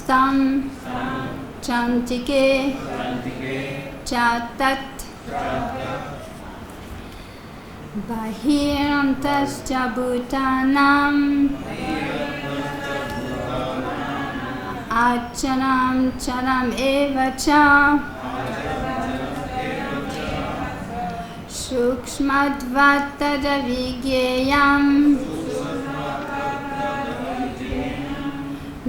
Durastam Chantike Chatat Bahirantascha Bhutanam Achanam Charam Evacha Sukshmadvatadavigyeyam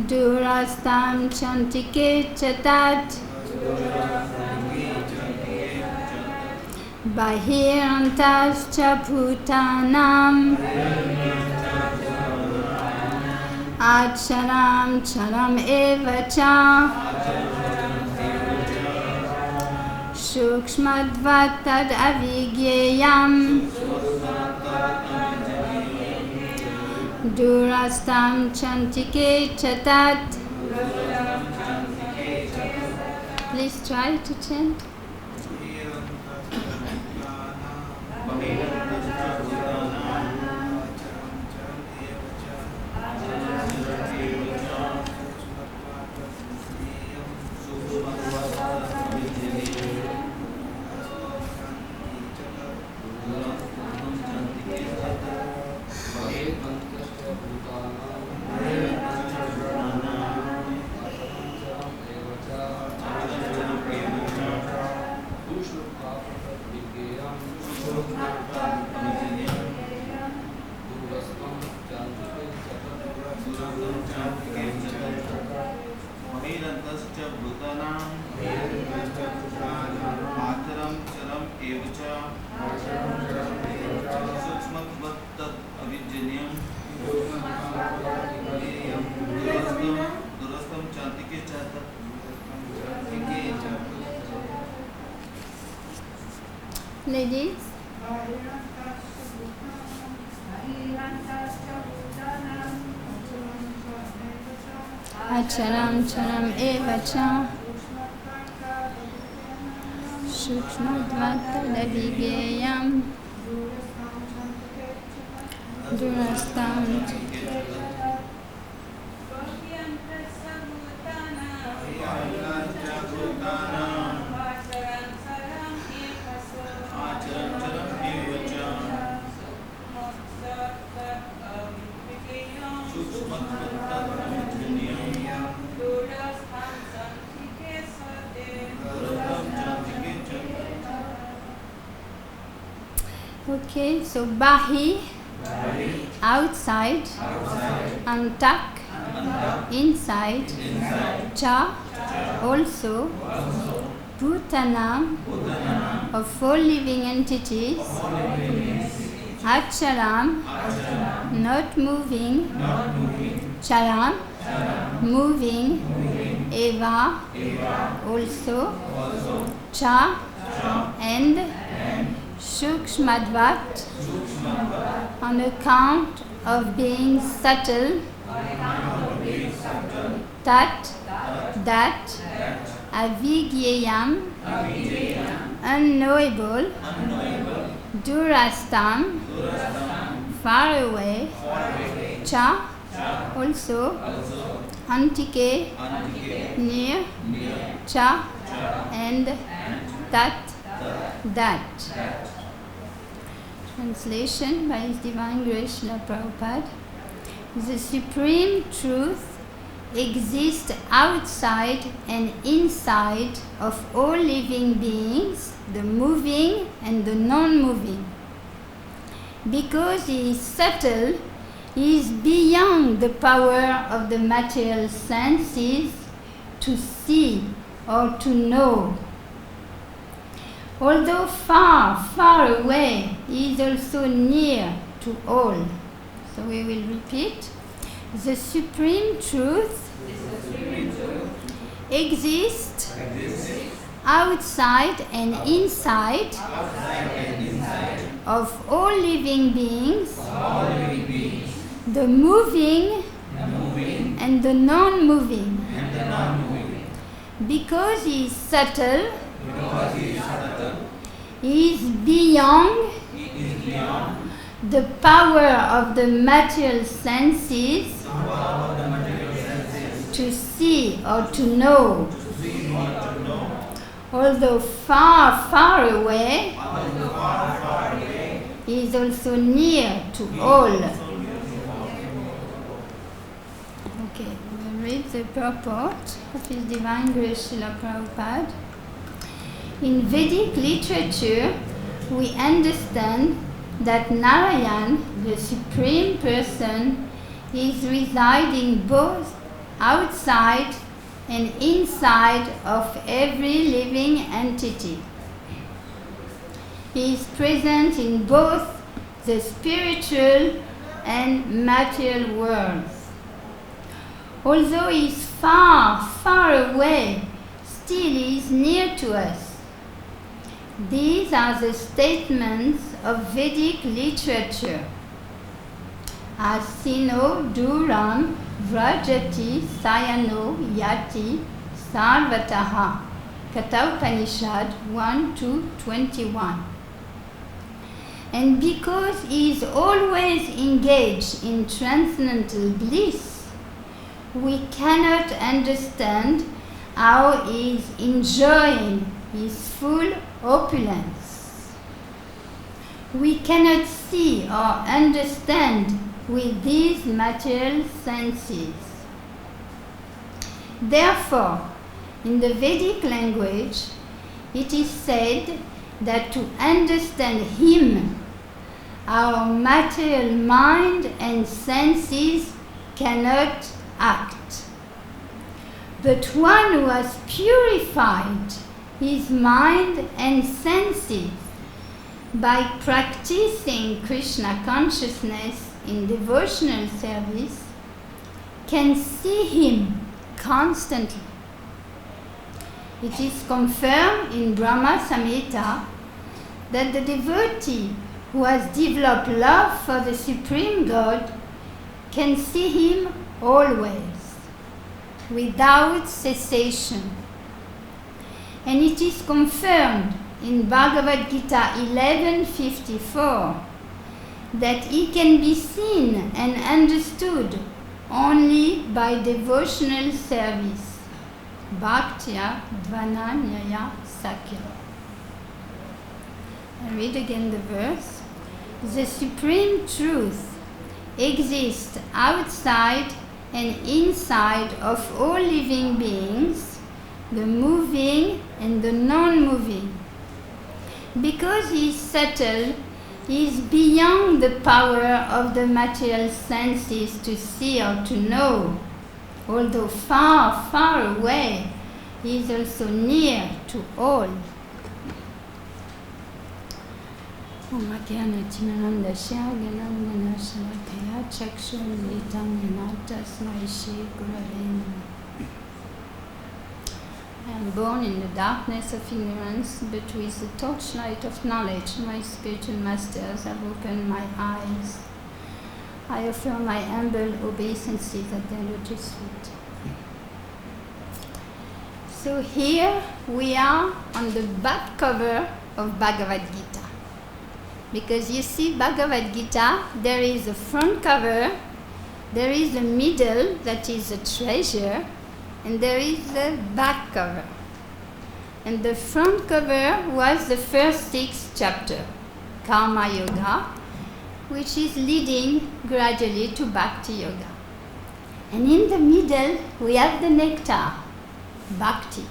Durastam Chantike Chatat Bahirantascha Bhutanam Acharam Charam Evacha Sukshmadvatad Avigyeyam Durastam Chantike Chatat. Please try to chant. Ladies, Acharam Charam Evacha Sukshmadvatadavigyeyam Durastam Okay, so Bahi, outside, Antak, inside, Cha, also, Bhutanam, of all living entities, Acharam, not moving, Charam, moving, Eva, also, Cha, and Sukshmadvat, on account of being subtle, Tat, that, Avigyeyam, unknowable, Durastam, far away, Cha, also, Antike, near, Cha, and Tat, that. Translation by His Divine Grace Srila Prabhupada. The Supreme Truth exists outside and inside of all living beings, the moving and the non-moving. Because He is subtle, He is beyond the power of the material senses to see or to know. Although far, far away, He is also near to all. So we will repeat. The Supreme Truth exists outside and inside of all living beings, the moving and the non-moving. Because He is subtle, He is beyond the power of the material senses to see or to know, although far, far away, he is also near to all. Okay, we'll read the purport of His Divine Grace Srila Prabhupada. In Vedic literature, we understand that Narayan, the Supreme Person, is residing both outside and inside of every living entity. He is present in both the spiritual and material worlds. Although he is far, far away, still he is near to us. These are the statements of Vedic literature. Asino Duram Vrajati Sayano Yati Sarvataha. Katha Upanishad 1-21. And because he is always engaged in transcendental bliss, we cannot understand how he is enjoying his full opulence. We cannot see or understand with these material senses. Therefore, in the Vedic language, it is said that to understand him, our material mind and senses cannot act. But one who has purified his mind and senses by practicing Krishna consciousness in devotional service can see him constantly. It is confirmed in Brahma Samhita that the devotee who has developed love for the Supreme God can see him always, without cessation. And it is confirmed in Bhagavad Gita 11:54 that he can be seen and understood only by devotional service. Bhaktya Dvananyaya Sakya. I read again the verse. The Supreme Truth exists outside and inside of all living beings, the moving and the non-moving. Because he is subtle, he is beyond the power of the material senses to see or to know. Although far, far away, he is also near to all. I am born in the darkness of ignorance, but with the torchlight of knowledge, my spiritual masters have opened my eyes. I offer my humble obeisances at their lotus feet. So here we are on the back cover of Bhagavad Gita. Because you see Bhagavad Gita, there is a front cover, there is a middle that is a treasure, and there is a back cover. And the front cover was the first 6 chapters, Karma Yoga, which is leading gradually to Bhakti Yoga. And in the middle, we have the nectar, Bhakti,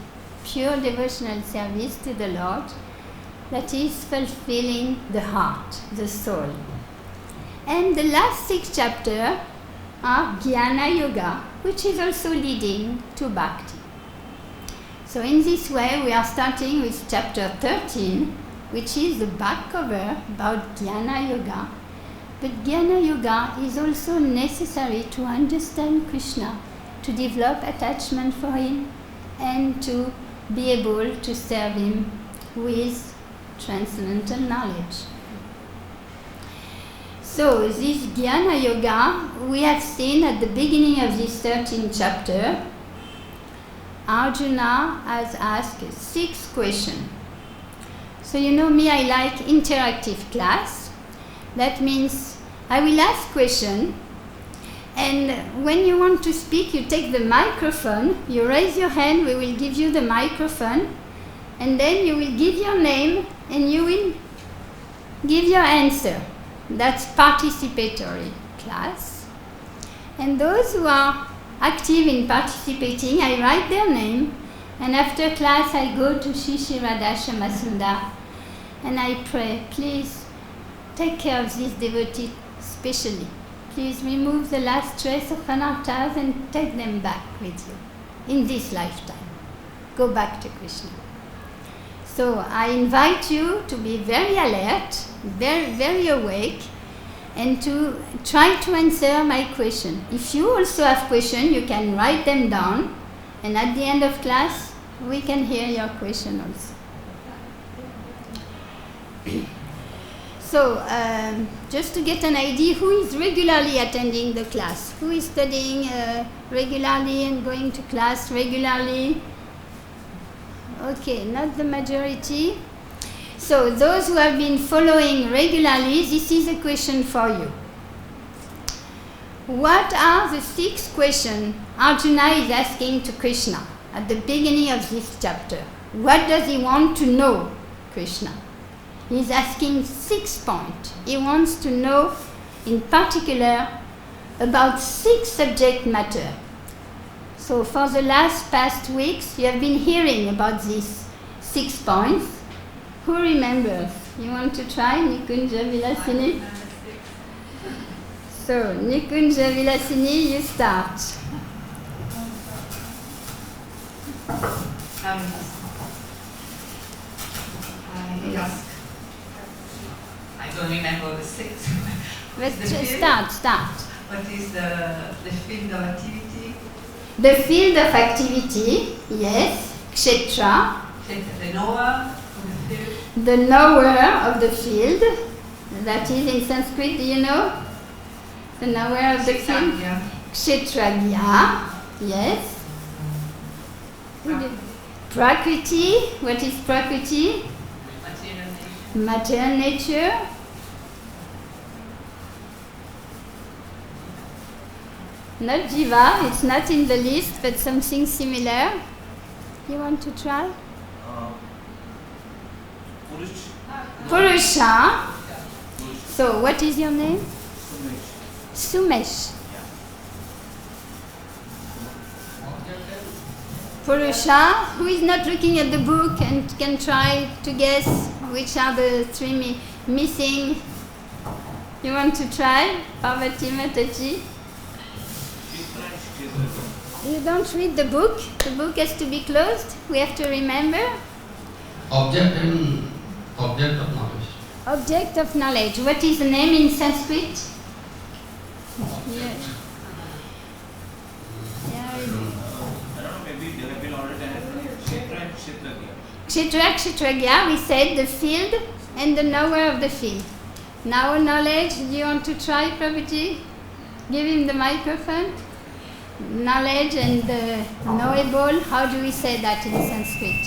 pure devotional service to the Lord, that is fulfilling the heart, the soul. And the last 6 chapters are Jnana Yoga, which is also leading to Bhakti. So in this way, we are starting with chapter 13, which is the back cover about Jnana Yoga. But Jnana Yoga is also necessary to understand Krishna, to develop attachment for him, and to be able to serve him with transcendental knowledge. So this Jnana Yoga, we have seen at the beginning of this 13th chapter, Arjuna has asked 6 questions. So you know me, I like interactive class. That means I will ask questions And when you want to speak, you take the microphone, you raise your hand, we will give you the microphone, and then you will give your name and you will give your answer. That's participatory class. And those who are active in participating, I write their name, and after class I go to Shishi Radha Shamasunda and I pray, please take care of this devotee specially. Please remove the last trace of anarthas and take them back with you in this lifetime. Go back to Krishna. So I invite you to be very alert, very, very awake, and to try to answer my question. If you also have questions, you can write them down, and at the end of class, we can hear your question also. So, just to get an idea, who is regularly attending the class? Who is studying regularly and going to class regularly? Okay, not the majority. So, those who have been following regularly, this is a question for you. What are the 6 questions Arjuna is asking to Krishna at the beginning of this chapter? What does he want to know, Krishna? He's asking 6 points. He wants to know, in particular, about 6 subject matter. So for the past weeks, you have been hearing about these 6 points. Who remembers? You want to try, Nikunja Vilasini? So, Nikunja Vilasini, you start. I don't remember the 6. Let's start. What is the field of activity? The field of activity, yes, Kshetra. The knower of the field. The knower of the field. That is in Sanskrit, do you know? The knower of the field. Kshetragya, yes. Prakriti, what is Prakriti? Material nature. Not Jiva, it's not in the list, but something similar. You want to try? Purusha. So, what is your name? Sumesh. Purusha, who is not looking at the book and can try to guess which are the 3 missing. You want to try? Parvati Mataji? You don't read the book. The book has to be closed. We have to remember. Object of knowledge. Object of knowledge. What is the name in Sanskrit? Yeah. I don't know, maybe they have been already Kshetra and Kshetragya. Kshetragya, we said the field and the knower of the field. Now knowledge, do you want to try, Prabhuji? Give him the microphone. Knowledge and the knowable, how do we say that in Sanskrit?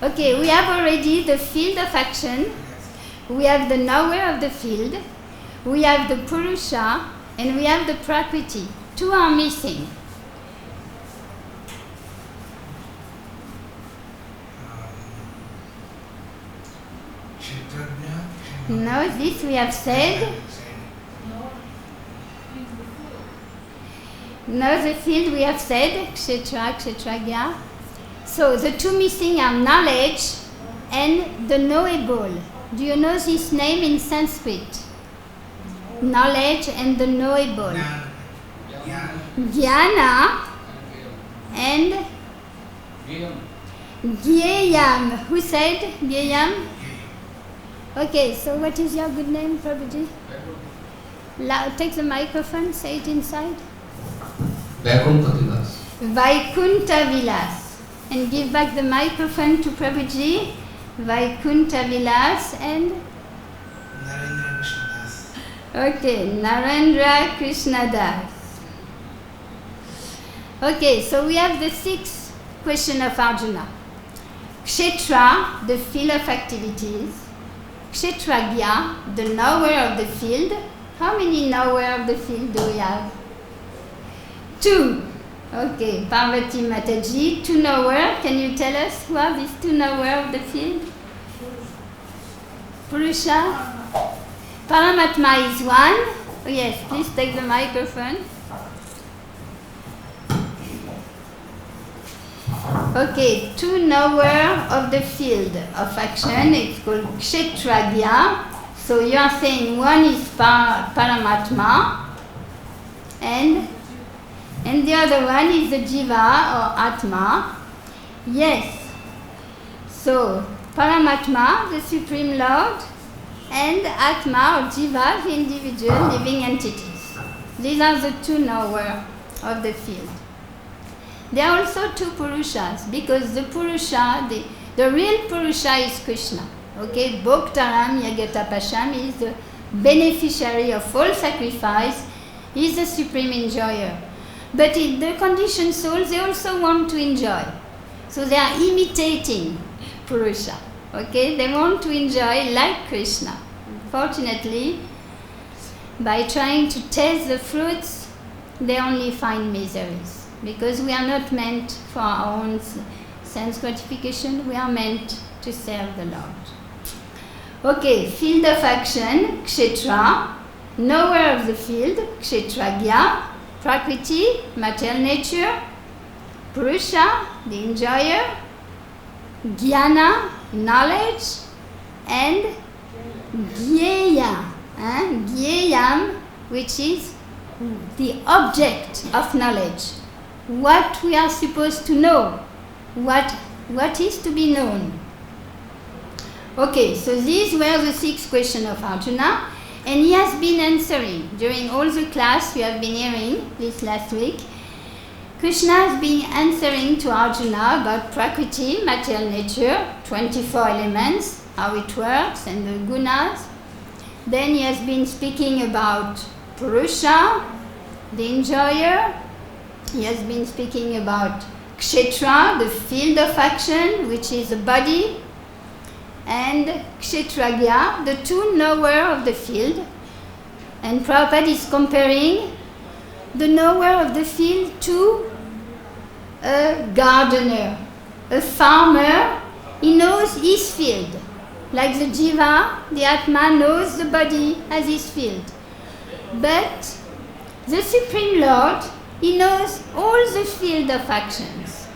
Okay, we have already the field of action, we have the knower of the field, we have the Purusha, and we have the Prakriti. 2 are missing. No, this we have said. No, the field we have said, Kshetra, Kshetragya. So the 2 missing are knowledge and the knowable. Do you know this name in Sanskrit? Knowledge and the knowable. Jnana and Gyeyam. Who said Gyeyam? Okay, so what is your good name, Prabhuji? Take the microphone, say it inside. Vaikuntha Vilas. Vaikuntha Vilas. And give back the microphone to Prabhuji. Vaikuntha Vilas and? Narendra Krishna Das. Okay, Narendra Krishna Das. Okay, so we have the 6th question of Arjuna. Kshetra, the field of activities. Kshetragya, the knower of the field. How many knower of the field do we have? 2. Okay, Parvati Mataji, 2 knower. Can you tell us who are these 2 knower of the field? Purusha? Paramatma is 1. Oh yes, please take the microphone. Okay, 2 knower of the field of action. It's called Kshetragya. So you are saying one is Paramatma and the other one is the Jiva or Atma. Yes. So Paramatma, the Supreme Lord, and Atma or Jiva, the individual living entities. These are the 2 knower of the field. There are also 2 Purushas, because the Purusha, the real Purusha is Krishna. Okay, Bhoktaram Yagatapasham is the beneficiary of all sacrifice, he is the supreme enjoyer. But the conditioned souls, they also want to enjoy. So they are imitating Purusha. Okay, they want to enjoy like Krishna. Fortunately, by trying to taste the fruits, they only find miseries. Because we are not meant for our own sense gratification, we are meant to serve the Lord. Okay, field of action, Kshetra, knower of the field, Kshetragya, Prakriti, material nature, Purusha, the enjoyer, Jnana, knowledge, and Jnaya, Jnayam, which is the object of knowledge. What we are supposed to know, what is to be known. Okay, so these were the 6 questions of Arjuna, and he has been answering. During all the class you have been hearing this last week, Krishna has been answering to Arjuna about Prakriti, material nature, 24 elements, how it works, and the gunas. Then he has been speaking about Purusha, the enjoyer. He has been speaking about Kshetra, the field of action, which is the body, and Kshetragya, the 2 knower of the field. And Prabhupada is comparing the knower of the field to a gardener, a farmer. He knows his field. Like the Jiva, the Atma knows the body as his field. But the Supreme Lord, he knows all the field of actions.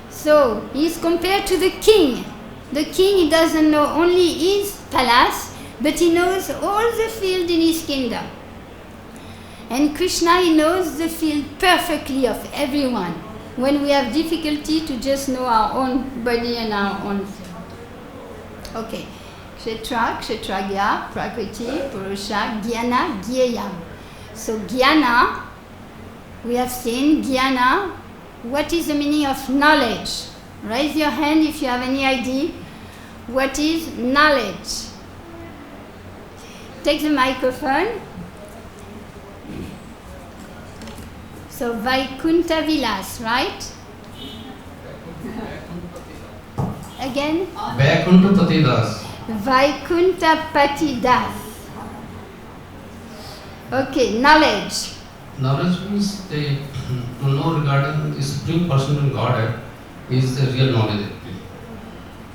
So he is compared to the king. The king, he doesn't know only his palace, but he knows all the field in his kingdom. And Krishna, he knows the field perfectly of everyone. When we have difficulty to just know our own body and our own field. Okay. Kshetra, Kshetragya, Prakriti, Purusha, Jnana, Jnayam. So Jnana, we have seen Jnana. What is the meaning of knowledge? Raise your hand if you have any idea. What is knowledge? Take the microphone. So Vaikuntha Vilas, right? Again? Vaikuntha Patidas. Vaikuntha Patidas. Okay, knowledge. Knowledge means to know regarding the Supreme Personal Godhead is the real knowledge.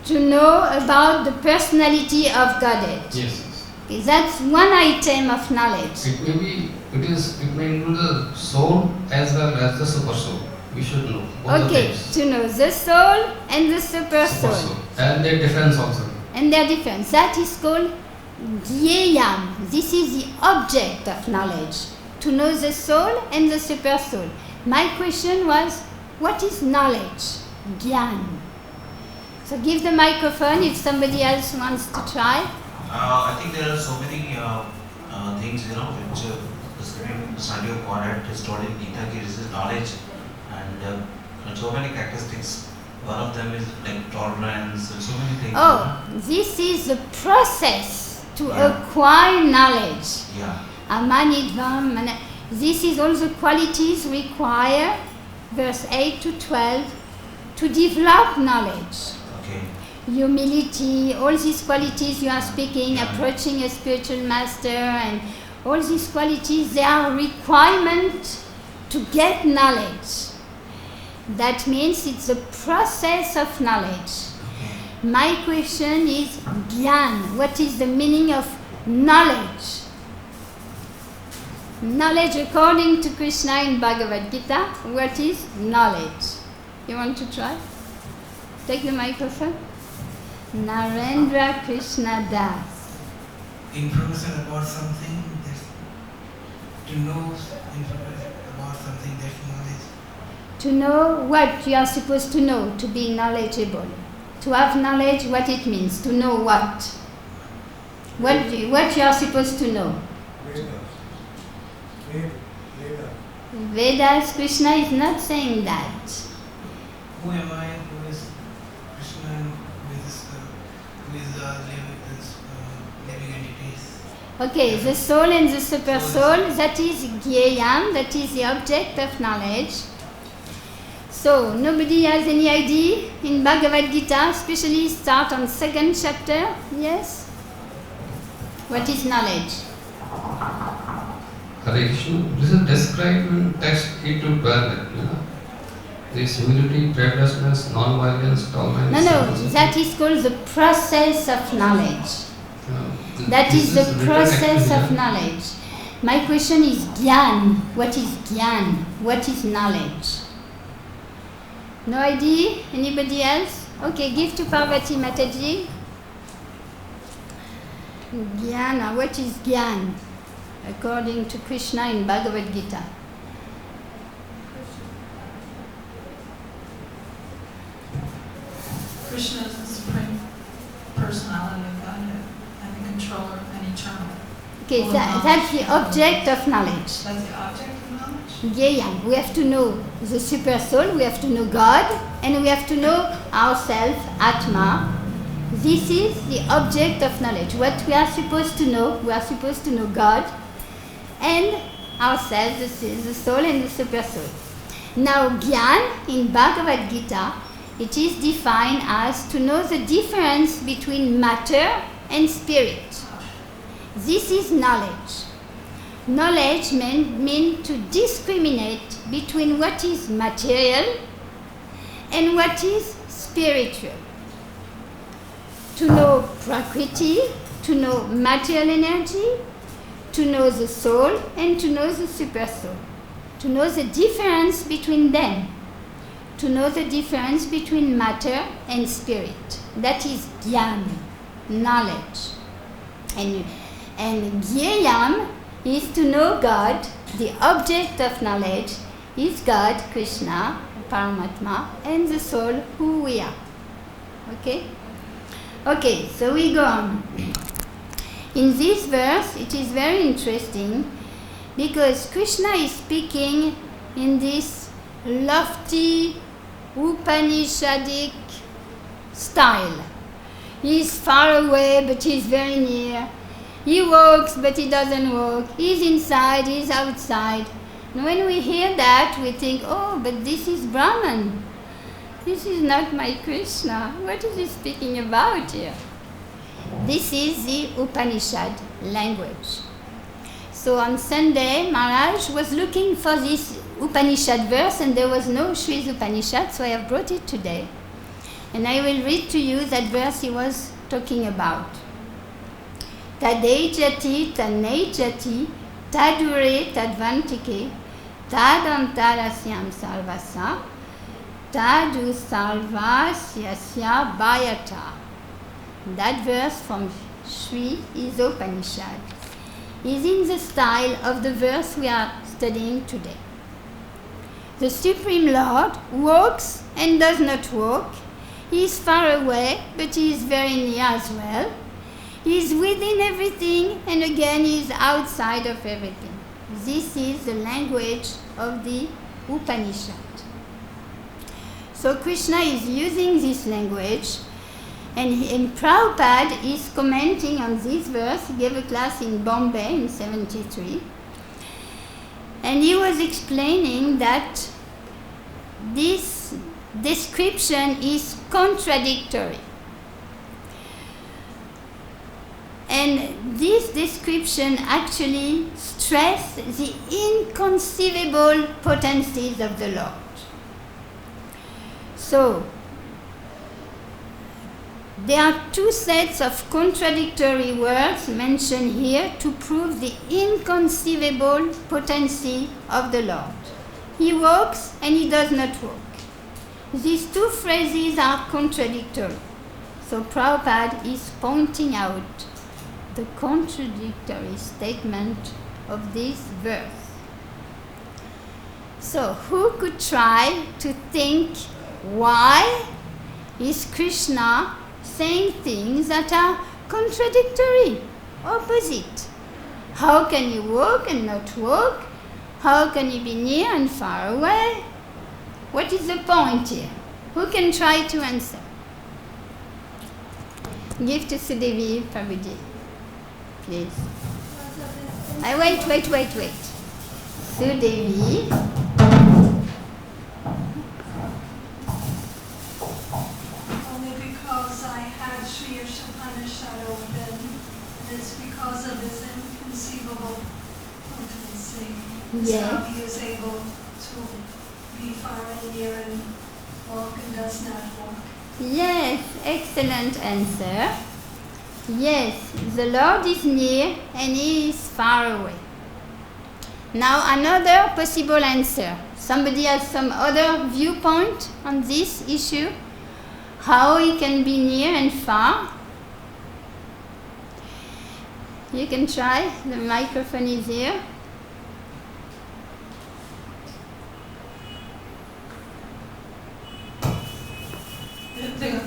To know about the personality of Godhead. Yes. Okay, that's one item of knowledge. It may include the soul as well as the super soul. We should know. Okay, to know the soul and the super soul. And their difference also. And their difference. That is called Jnayam. This is the object of knowledge. To know the soul and the super soul. My question was, what is knowledge? Gyan. So give the microphone if somebody else wants to try. I think there are so many things, which the Supreme Study of Godhead is told in Gita. This is knowledge, and so many characteristics. One of them is like tolerance, and so many things. Oh, this is the process to acquire knowledge. Yeah. Amanidvam. This is all the qualities required, verse 8 to 12, to develop knowledge. Okay. humility, all these qualities you are speaking, approaching a spiritual master, and all these qualities, they are requirement to get knowledge. That means it's a process of knowledge. My question is Gyan. What is the meaning of knowledge? Knowledge according to Krishna in Bhagavad Gita. What is knowledge? You want to try? Take the microphone. Narendra Krishna Das. Information about something, that's to know information about something, that's knowledge. To know what you are supposed to know, to be knowledgeable. To have knowledge, what it means, to know what. What you are supposed to know. Vedas, Krishna is not saying that. Who am I? Who is Krishna? Who is the living entities? Okay, the soul and the super soul, that is Gyayam, that is the object of knowledge. So, nobody has any idea in Bhagavad Gita, especially start on 2nd chapter? Yes? What is knowledge? Hare Krishna, this is described in text 8 to 12. This humility, prayerlessness, non-violence, tolerance. No, that is called the process of knowledge. That is the process of knowledge. My question is Gyan. What is Gyan? What is knowledge? No idea? Anybody else? Okay, give to Parvati Mataji. Jnana. What is Gyan? According to Krishna in Bhagavad Gita. Krishna is the Supreme Personality of Godhead and the controller and eternal. Okay, that's the object of knowledge. That's the object of knowledge? Gyayam. We have to know the super soul, we have to know God, and we have to know ourselves, Atma. This is the object of knowledge. What we are supposed to know, we are supposed to know God and ourselves, the soul and the super soul. Now, Gyan in Bhagavad Gita, it is defined as to know the difference between matter and spirit. This is knowledge. Knowledge means to discriminate between what is material and what is spiritual. To know Prakriti, to know material energy, to know the soul and to know the super soul. To know the difference between them. To know the difference between matter and spirit. That is Gyan, knowledge. And Gyayam is to know God. The object of knowledge is God, Krishna, Paramatma, and the soul, who we are. Okay? Okay, so we go on. In this verse, it is very interesting because Krishna is speaking in this lofty Upanishadic style. He is far away, but he is very near. He walks, but he doesn't walk. He is inside, he is outside. And when we hear that, we think, oh, but this is Brahman. This is not my Krishna. What is he speaking about here? This is the Upanishad language. So on Sunday, Maharaj was looking for this Upanishad verse and there was no Shri's Upanishad, so I have brought it today. And I will read to you that verse he was talking about. Tadejati tanejati tadure tadvantike tadantarasyam sarvasa tadu sarvasyasya bhayata. That verse from Shri is Upanishad. Is in the style of the verse we are studying today. The Supreme Lord walks and does not walk. He is far away, but he is very near as well. He is within everything, and again he is outside of everything. This is the language of the Upanishad. So Krishna is using this language, and Prabhupada is commenting on this verse. He gave a class in Bombay in 73. And he was explaining that this description is contradictory. And this description actually stresses the inconceivable potencies of the Lord. So, there are two sets of contradictory words mentioned here to prove the inconceivable potency of the Lord. He walks and he does not walk. These two phrases are contradictory. So Prabhupada is pointing out the contradictory statement of this verse. So who could try to think why is Krishna saying things that are contradictory, opposite? How can you walk and not walk? How can you be near and far away? What is the point here? Who can try to answer? Give to Sudevi Prabhuji, please. Wait. Sudevi. Only because I had Sri Upanishad open, and it's because of his inconceivable potency. Yes. So he is able to be far and near and walk and does not walk. Yes, excellent answer. Yes, the Lord is near and He is far away. Now another possible answer. Somebody has some other viewpoint on this issue? How He can be near and far? You can try. The microphone is here.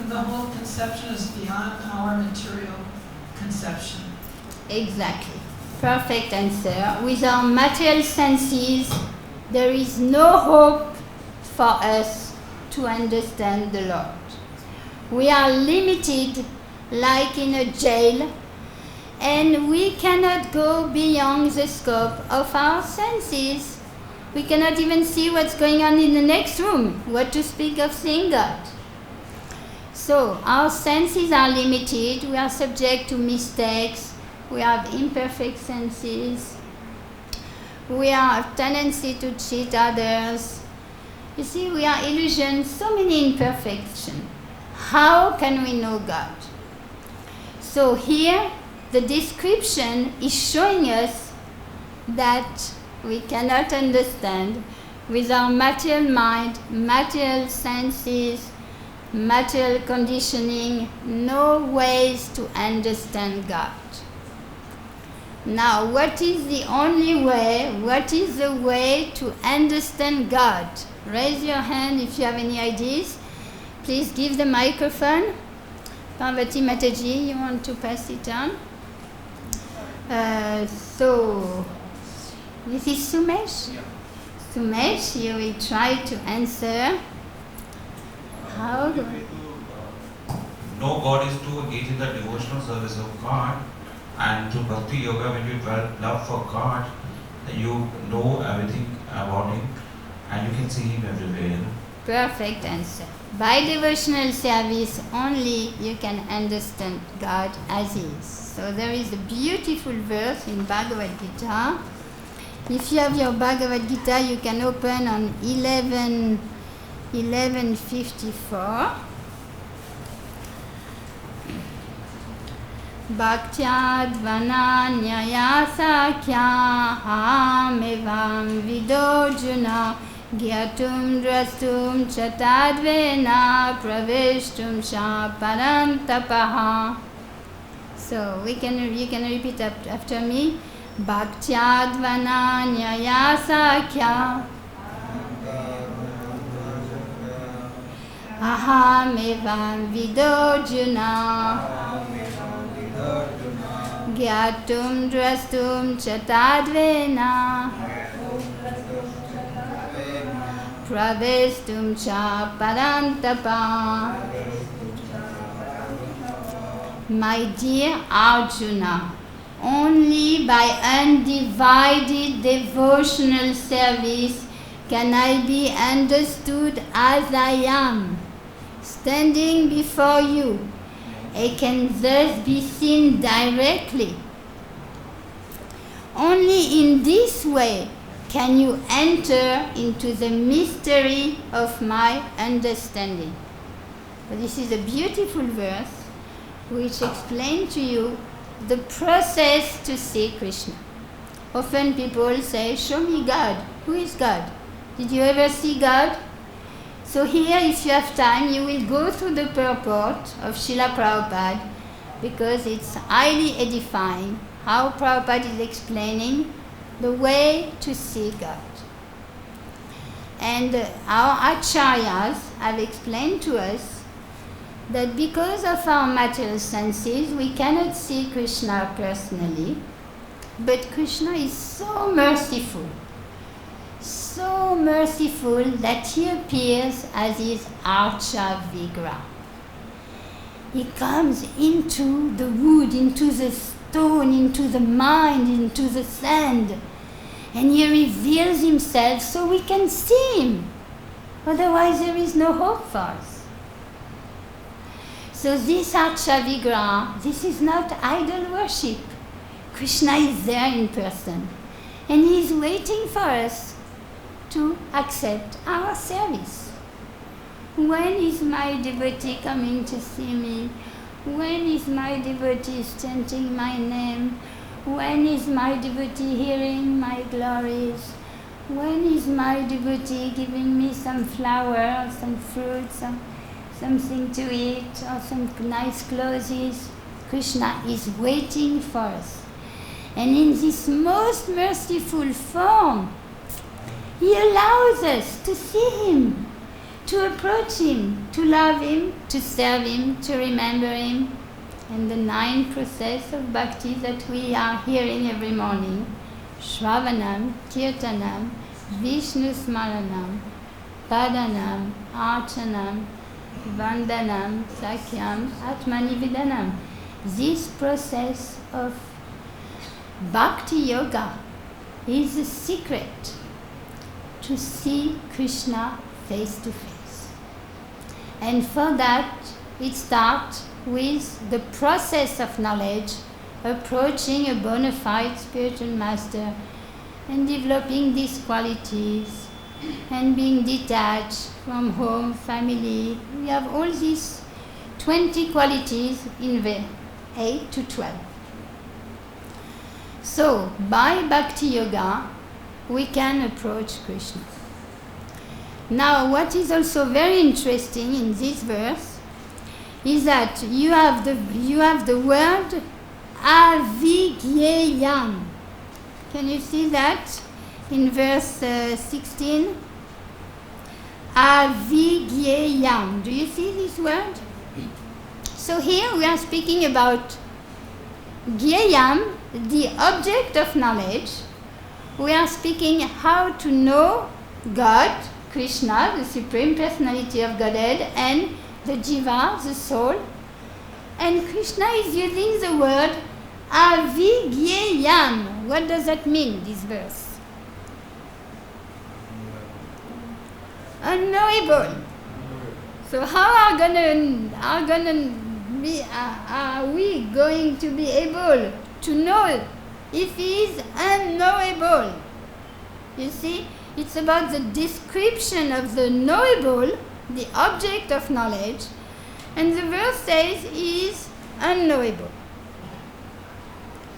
The whole conception is beyond our material conception. Exactly. Perfect answer. With our material senses, there is no hope for us to understand the Lord. We are limited like in a jail, and we cannot go beyond the scope of our senses. We cannot even see what's going on in the next room, what to speak of seeing God. So our senses are limited, we are subject to mistakes, we have imperfect senses, we have tendency to cheat others. You see, we are illusions, so many imperfections. How can we know God? So here, the description is showing us that we cannot understand with our material mind, material senses, material conditioning, no ways to understand God. Now, what is the only way? What is the way to understand God? Raise your hand if you have any ideas. Please give the microphone. Parvati Mataji, you want to pass it on? So, this is Sumesh. Yeah. Sumesh, you will try to answer. How? Know God is to engage in the devotional service of God, and through Bhakti Yoga, when you develop love for God, you know everything about Him and you can see Him everywhere. Perfect answer. By devotional service only you can understand God as He is. So there is a beautiful verse in Bhagavad Gita. If you have your Bhagavad Gita, you can open on 1154. Bhaktyadvananyaya sakya hamevam vidojuna gyatum drastum chatadvena praveshtum sha parantapaha. So you can repeat after me. Bhaktyadvananyaya sakya ahamevam vidojuna gyatum drastum chatadvena pravestum cha parantapa. My dear Arjuna, only by undivided devotional service can I be understood as I am, standing before you, and can thus be seen directly. Only in this way can you enter into the mystery of my understanding. But this is a beautiful verse which explains to you the process to see Krishna. Often people say, show me God. Who is God? Did you ever see God? So here, if you have time, you will go through the purport of Srila Prabhupada, because it's highly edifying how Prabhupada is explaining the way to see God. And our acharyas have explained to us that because of our material senses, we cannot see Krishna personally, but Krishna is so merciful that he appears as his Archa Vigraha. He comes into the wood, into the stone, into the mind, into the sand, and he reveals himself so we can see him. Otherwise there is no hope for us. So this Archa Vigraha, this is not idol worship. Krishna is there in person, and he is waiting for us to accept our service. When is my devotee coming to see me? When is my devotee chanting my name? When is my devotee hearing my glories? When is my devotee giving me some flower or some fruit, something to eat or some nice clothes? Krishna is waiting for us. And in this most merciful form, he allows us to see him, to approach him, to love him, to serve him, to remember him. And the 9 process of bhakti that we are hearing every morning: Shravanam, Kirtanam, Vishnu Smaranam, Padanam, Archanam, Vandanam, Sakyam, Atmanivedanam. This process of bhakti yoga is the secret to see Krishna face to face. And for that, it starts with the process of knowledge, approaching a bona fide spiritual master and developing these qualities and being detached from home, family. We have all these 20 qualities in the 8 to 12. So, by Bhakti Yoga, we can approach Krishna. Now, what is also very interesting in this verse is that you have the word avigyeyam. Can you see that in verse 16? Avigyeyam. Do you see this word? So here we are speaking about gyeyam, the object of knowledge. We are speaking how to know God, Krishna, the Supreme Personality of Godhead, and the Jiva, the soul. And Krishna is using the word avigyeyam. What does that mean, this verse? Unknowable. So how are we going to be able to know if he is unknowable? You see, it's about the description of the knowable, the object of knowledge, and the verse says he is unknowable.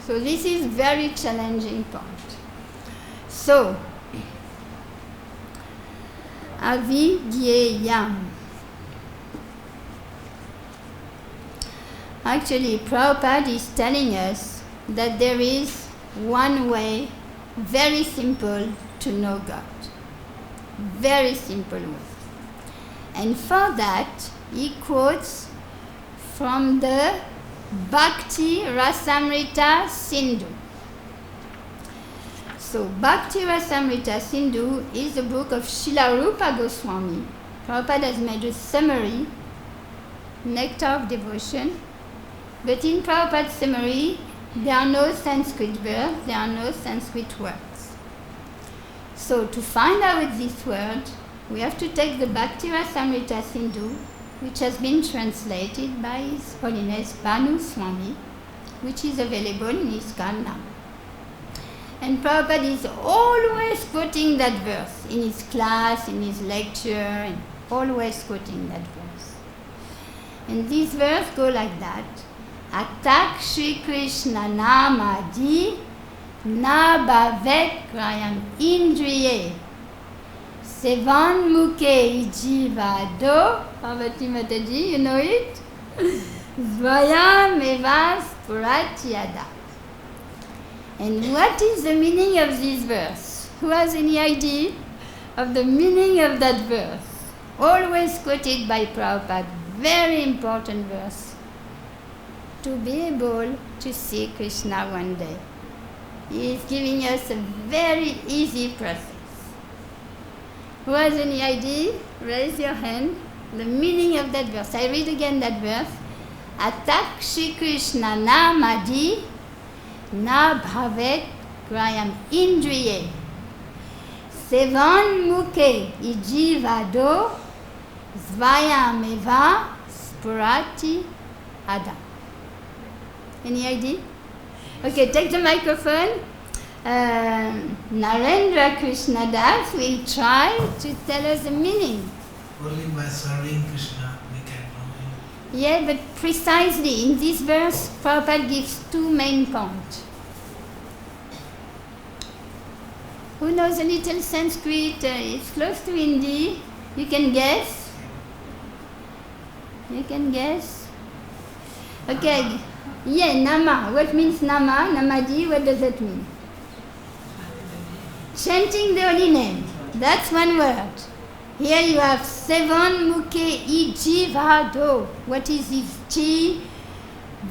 So this is very challenging point. So, avigyeyam. Actually, Prabhupada is telling us that there is one way, very simple, to know God. Very simple way. And for that, he quotes from the Bhakti Rasamrita Sindhu. So, Bhakti Rasamrita Sindhu is a book of Srila Rupa Goswami. Prabhupada has made a summary, Nectar of Devotion. But in Prabhupada's summary, there are no Sanskrit verbs, there are no Sanskrit words. So to find out this word, we have to take the Bhakti Rasamrita Sindhu which has been translated by His Holiness Banu Swami, which is available in ISKCON now. And Prabhupada is always quoting that verse in his class, in his lecture, and always quoting that verse. And this verse goes like that. Atak Shri Krishna Nama Di Na Bhavet Grayam Indriye Sevan Mukhe Jiva Do. Parvati Mataji, you know it? Svayam Evas Puratyada. And what is the meaning of this verse? Who has any idea of the meaning of that verse? Always quoted by Prabhupada. Very important verse. To be able to see Krishna one day. He is giving us a very easy process. Who has any idea? Raise your hand. The meaning of that verse. I read again that verse. Atak Shri Krishna Namadi Na Bhavet Grayam Indriye Sevan Mukhe Ijivado Svayam Eva Spurati Ada. Any idea? Okay, take the microphone. Narendra Krishna Das will try to tell us the meaning. Only by serving Krishna we can know him. Yeah, but precisely in this verse, Prabhupada gives two main points. Who knows a little Sanskrit? It's close to Hindi. You can guess. You can guess. Okay. Yeah, Nama. What means Nama? Namadi, what does that mean? Chanting the holy name. That's one word. Here you have Sevan Mukhe Ijivado. What is this?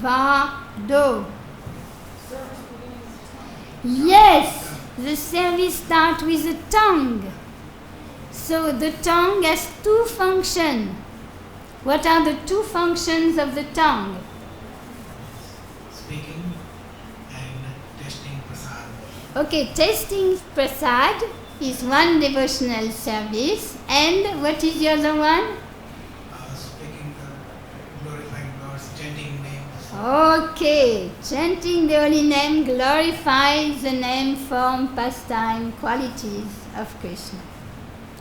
Jivado. Yes, the service starts with the tongue. So the tongue has two functions. What are the two functions of the tongue? Speaking and tasting prasad. Okay, tasting prasad is one devotional service. And what is the other one? Speaking the glorifying Lord's chanting names. Okay, chanting the holy name glorifies the name, form, pastime, qualities of Krishna.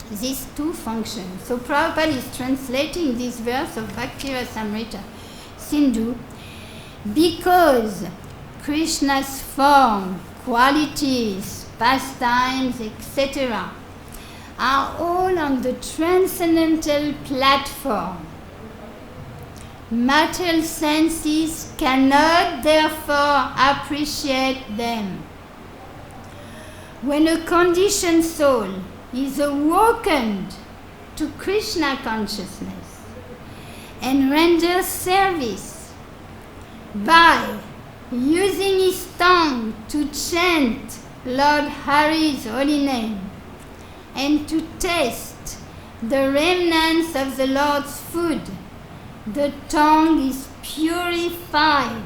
These two functions. So Prabhupada is translating this verse of Bhakti Rasamrita Sindhu because Krishna's form, qualities, pastimes, etc. are all on the transcendental platform. Material senses cannot therefore appreciate them. When a conditioned soul is awakened to Krishna consciousness and renders service by using his tongue to chant Lord Hari's holy name and to taste the remnants of the Lord's food, the tongue is purified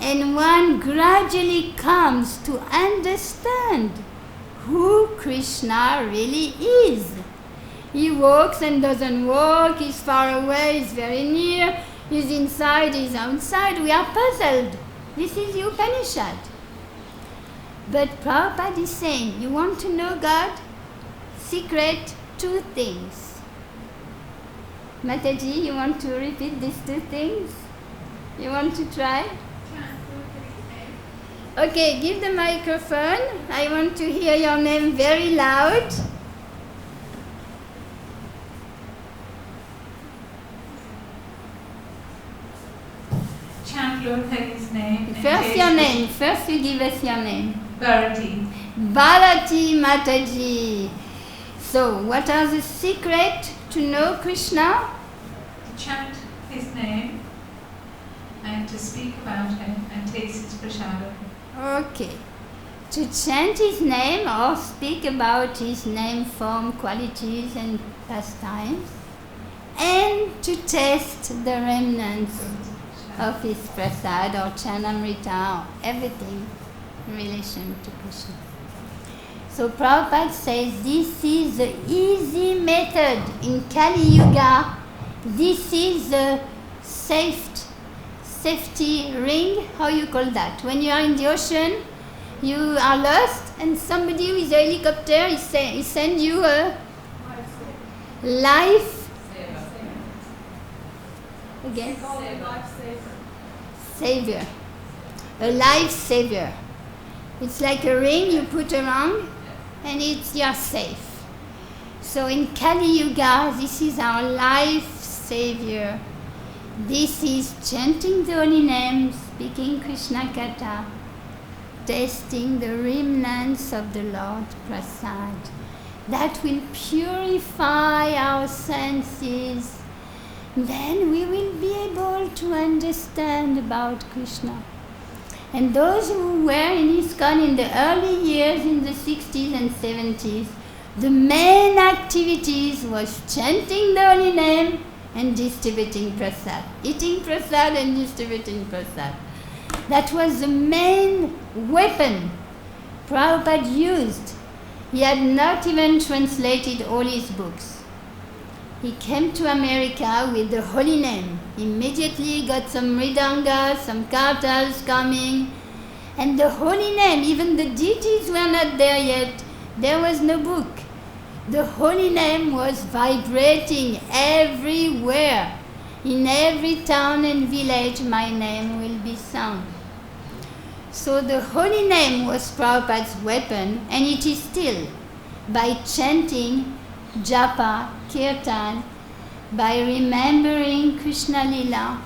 and one gradually comes to understand who Krishna really is. He walks and doesn't walk, he's far away, he's very near, he's inside, he's outside. We are puzzled. This is the Upanishad. But Prabhupada is saying, you want to know God? Secret, two things. Mataji, you want to repeat these two things? You want to try? Okay, give the microphone. I want to hear your name very loud. Chant Lord Hari's name. First your name. First you give us your name. Bharati. Bharati Mataji. So, what are the secrets to know Krishna? To chant his name and to speak about him and taste his prasadam. Okay. To chant his name or speak about his name, form, qualities and pastimes, and to taste the remnants of his prasad or chanamrita or everything in relation to Krishna. So Prabhupada says this is the easy method in Kali Yuga. This is the safety ring, how you call that? When you are in the ocean, you are lost and somebody with a helicopter is send you a life again? Savior. A life savior. It's like a ring you put around and you're safe. So in Kali Yuga, this is our life savior. This is chanting the holy name, speaking Krishna Katha, tasting the remnants of the Lord Prasad. That will purify our senses. Then we will be able to understand about Krishna. And those who were in ISKCON in the early years, in the 60s and 70s, the main activities was chanting the holy name and distributing prasad. Eating prasad and distributing prasad. That was the main weapon Prabhupada used. He had not even translated all his books. He came to America with the holy name. Immediately got some mridangas, some kartals coming. And the holy name, even the deities were not there yet. There was no book. The holy name was vibrating everywhere. In every town and village, my name will be sung. So the holy name was Prabhupada's weapon, and it is still, by chanting, japa, kirtan, by remembering Krishna Lila,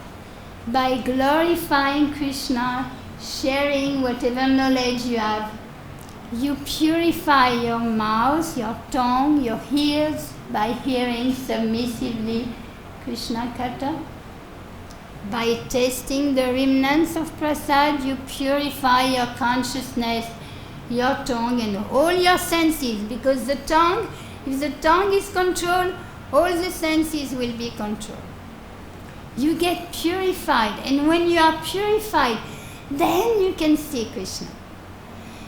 by glorifying Krishna, sharing whatever knowledge you have. You purify your mouth, your tongue, your ears by hearing submissively Krishna Katha. By tasting the remnants of prasad, you purify your consciousness, your tongue and all your senses, because the tongue, if the tongue is controlled, all the senses will be controlled. You get purified, and when you are purified, then you can see Krishna.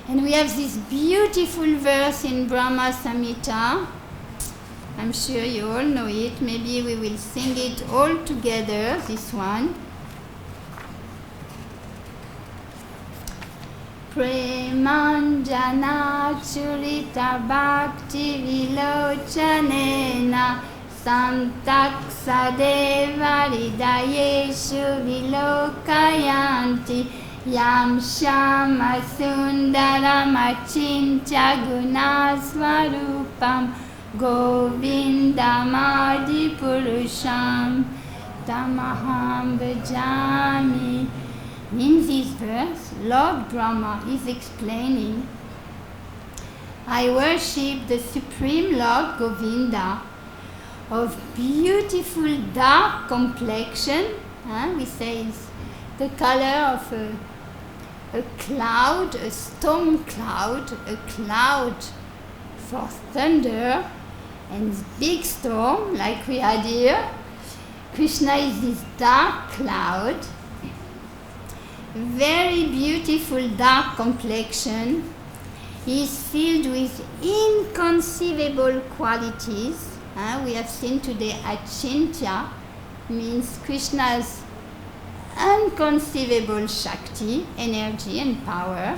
And we have this beautiful verse in Brahma Samhita. I'm sure you all know it. Maybe we will sing it all together, this one. Premanjana churita bhakti vilochanena santaksa deva hridayeshu vilokayanti Yam Shama Sundaram Achincha Gunasvarupam Govindamadi Purusham Tamaham Bhajami. In this verse, Lord Brahma is explaining, I worship the Supreme Lord Govinda of beautiful dark complexion. We say it's the color of a cloud, a storm cloud, a cloud for thunder and big storm like we had here. Krishna is this dark cloud, very beautiful dark complexion. He is filled with inconceivable qualities. We have seen today Achintya means Krishna's unconceivable Shakti, energy and power,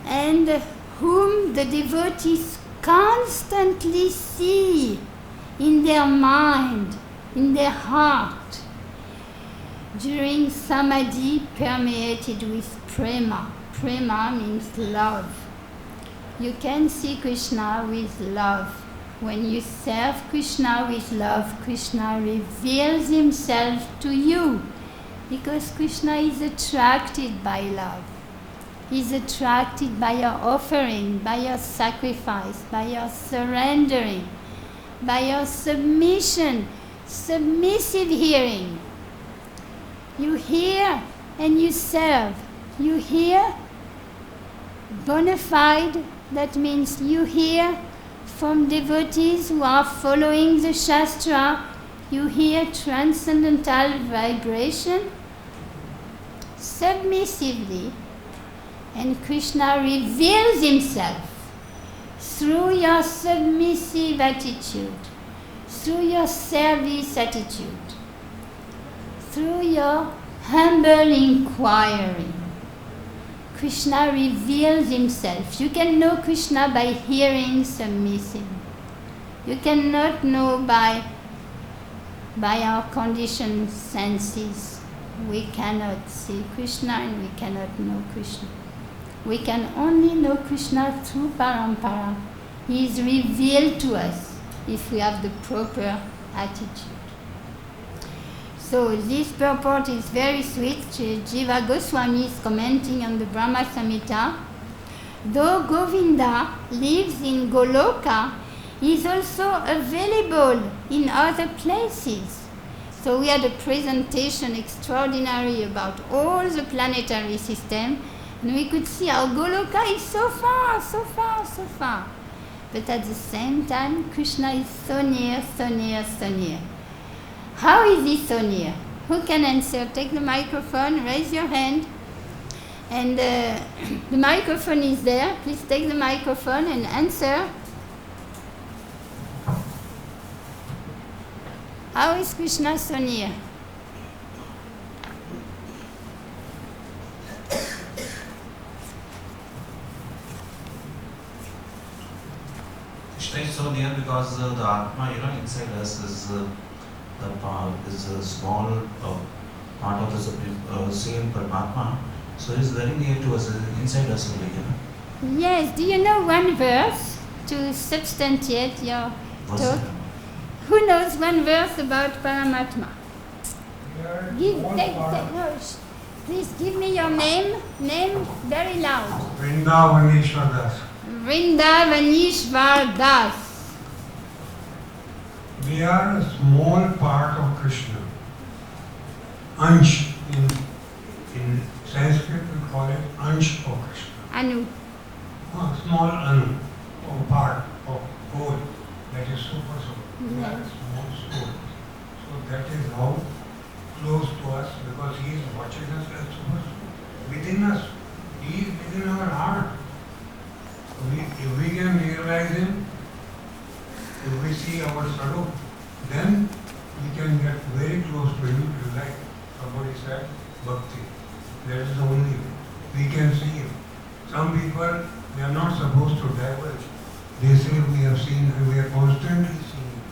and whom the devotees constantly see in their mind, in their heart, during samadhi permeated with prema. Prema means love. You can see Krishna with love. When you serve Krishna with love, Krishna reveals himself to you, because Krishna is attracted by love. He's attracted by your offering, by your sacrifice, by your surrendering, by your submission, submissive hearing. You hear and you serve. You hear bona fide, that means you hear from devotees who are following the Shastra, you hear transcendental vibration submissively, And Krishna reveals himself through your submissive attitude, through your service attitude, through your humble inquiry. Krishna reveals himself. You can know Krishna by hearing submissive. You cannot know by our conditioned senses. We cannot see Krishna and we cannot know Krishna. We can only know Krishna through parampara. He is revealed to us if we have the proper attitude. So this purport is very sweet. Jiva Goswami is commenting on the Brahma Samhita. Though Govinda lives in Goloka, he is also available in other places. So we had a presentation extraordinary about all the planetary system, and we could see how Goloka is so far, so far, so far. But at the same time, Krishna is so near, so near, so near. How is he so near? Who can answer? Take the microphone, raise your hand. And the microphone is there. Please take the microphone and answer. How is Krishna so near? Krishna is so near because the Atma, inside us is a small part of the supreme, same Paramatma. So it's very near to us, inside us only. Yes. Do you know one verse to substantiate your What's talk? that? Who knows one verse about Paramatma? Please give me your name very loud. Vrindavanishwar Das. Vrindavanishwar Das. We are a small part of Krishna. Ansh in Sanskrit we call it Ansh of Krishna. Anu. Small Anu, or part of whole, that is super soul. We are a Yes. small soul. So that is how close to us, because he is watching us as super soul. Within us, he is within our heart. If we can realize him, if we see our Sarup, then we can get very close to him, like somebody said, Bhakti. That is the only way. We can see him. Some people, they are not supposed to divulge. They say we have seen him, we are constantly seeing him.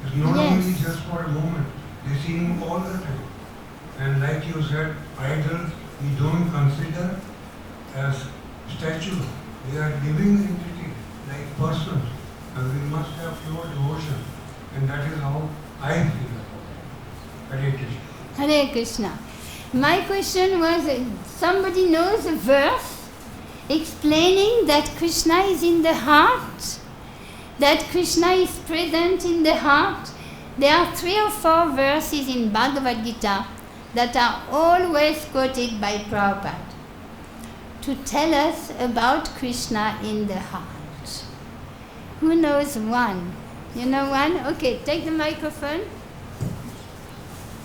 It's not only just for a moment. They see him all the time. And like you said, idols, we don't consider as statues. They are living entities, like persons. And we must have pure devotion. And that is how I feel about it. Hare Krishna. Hare Krishna. My question was, somebody knows a verse explaining that Krishna is in the heart, that Krishna is present in the heart. There are 3 or 4 verses in Bhagavad Gita that are always quoted by Prabhupada to tell us about Krishna in the heart. Who knows one? You know one? Okay, take the microphone.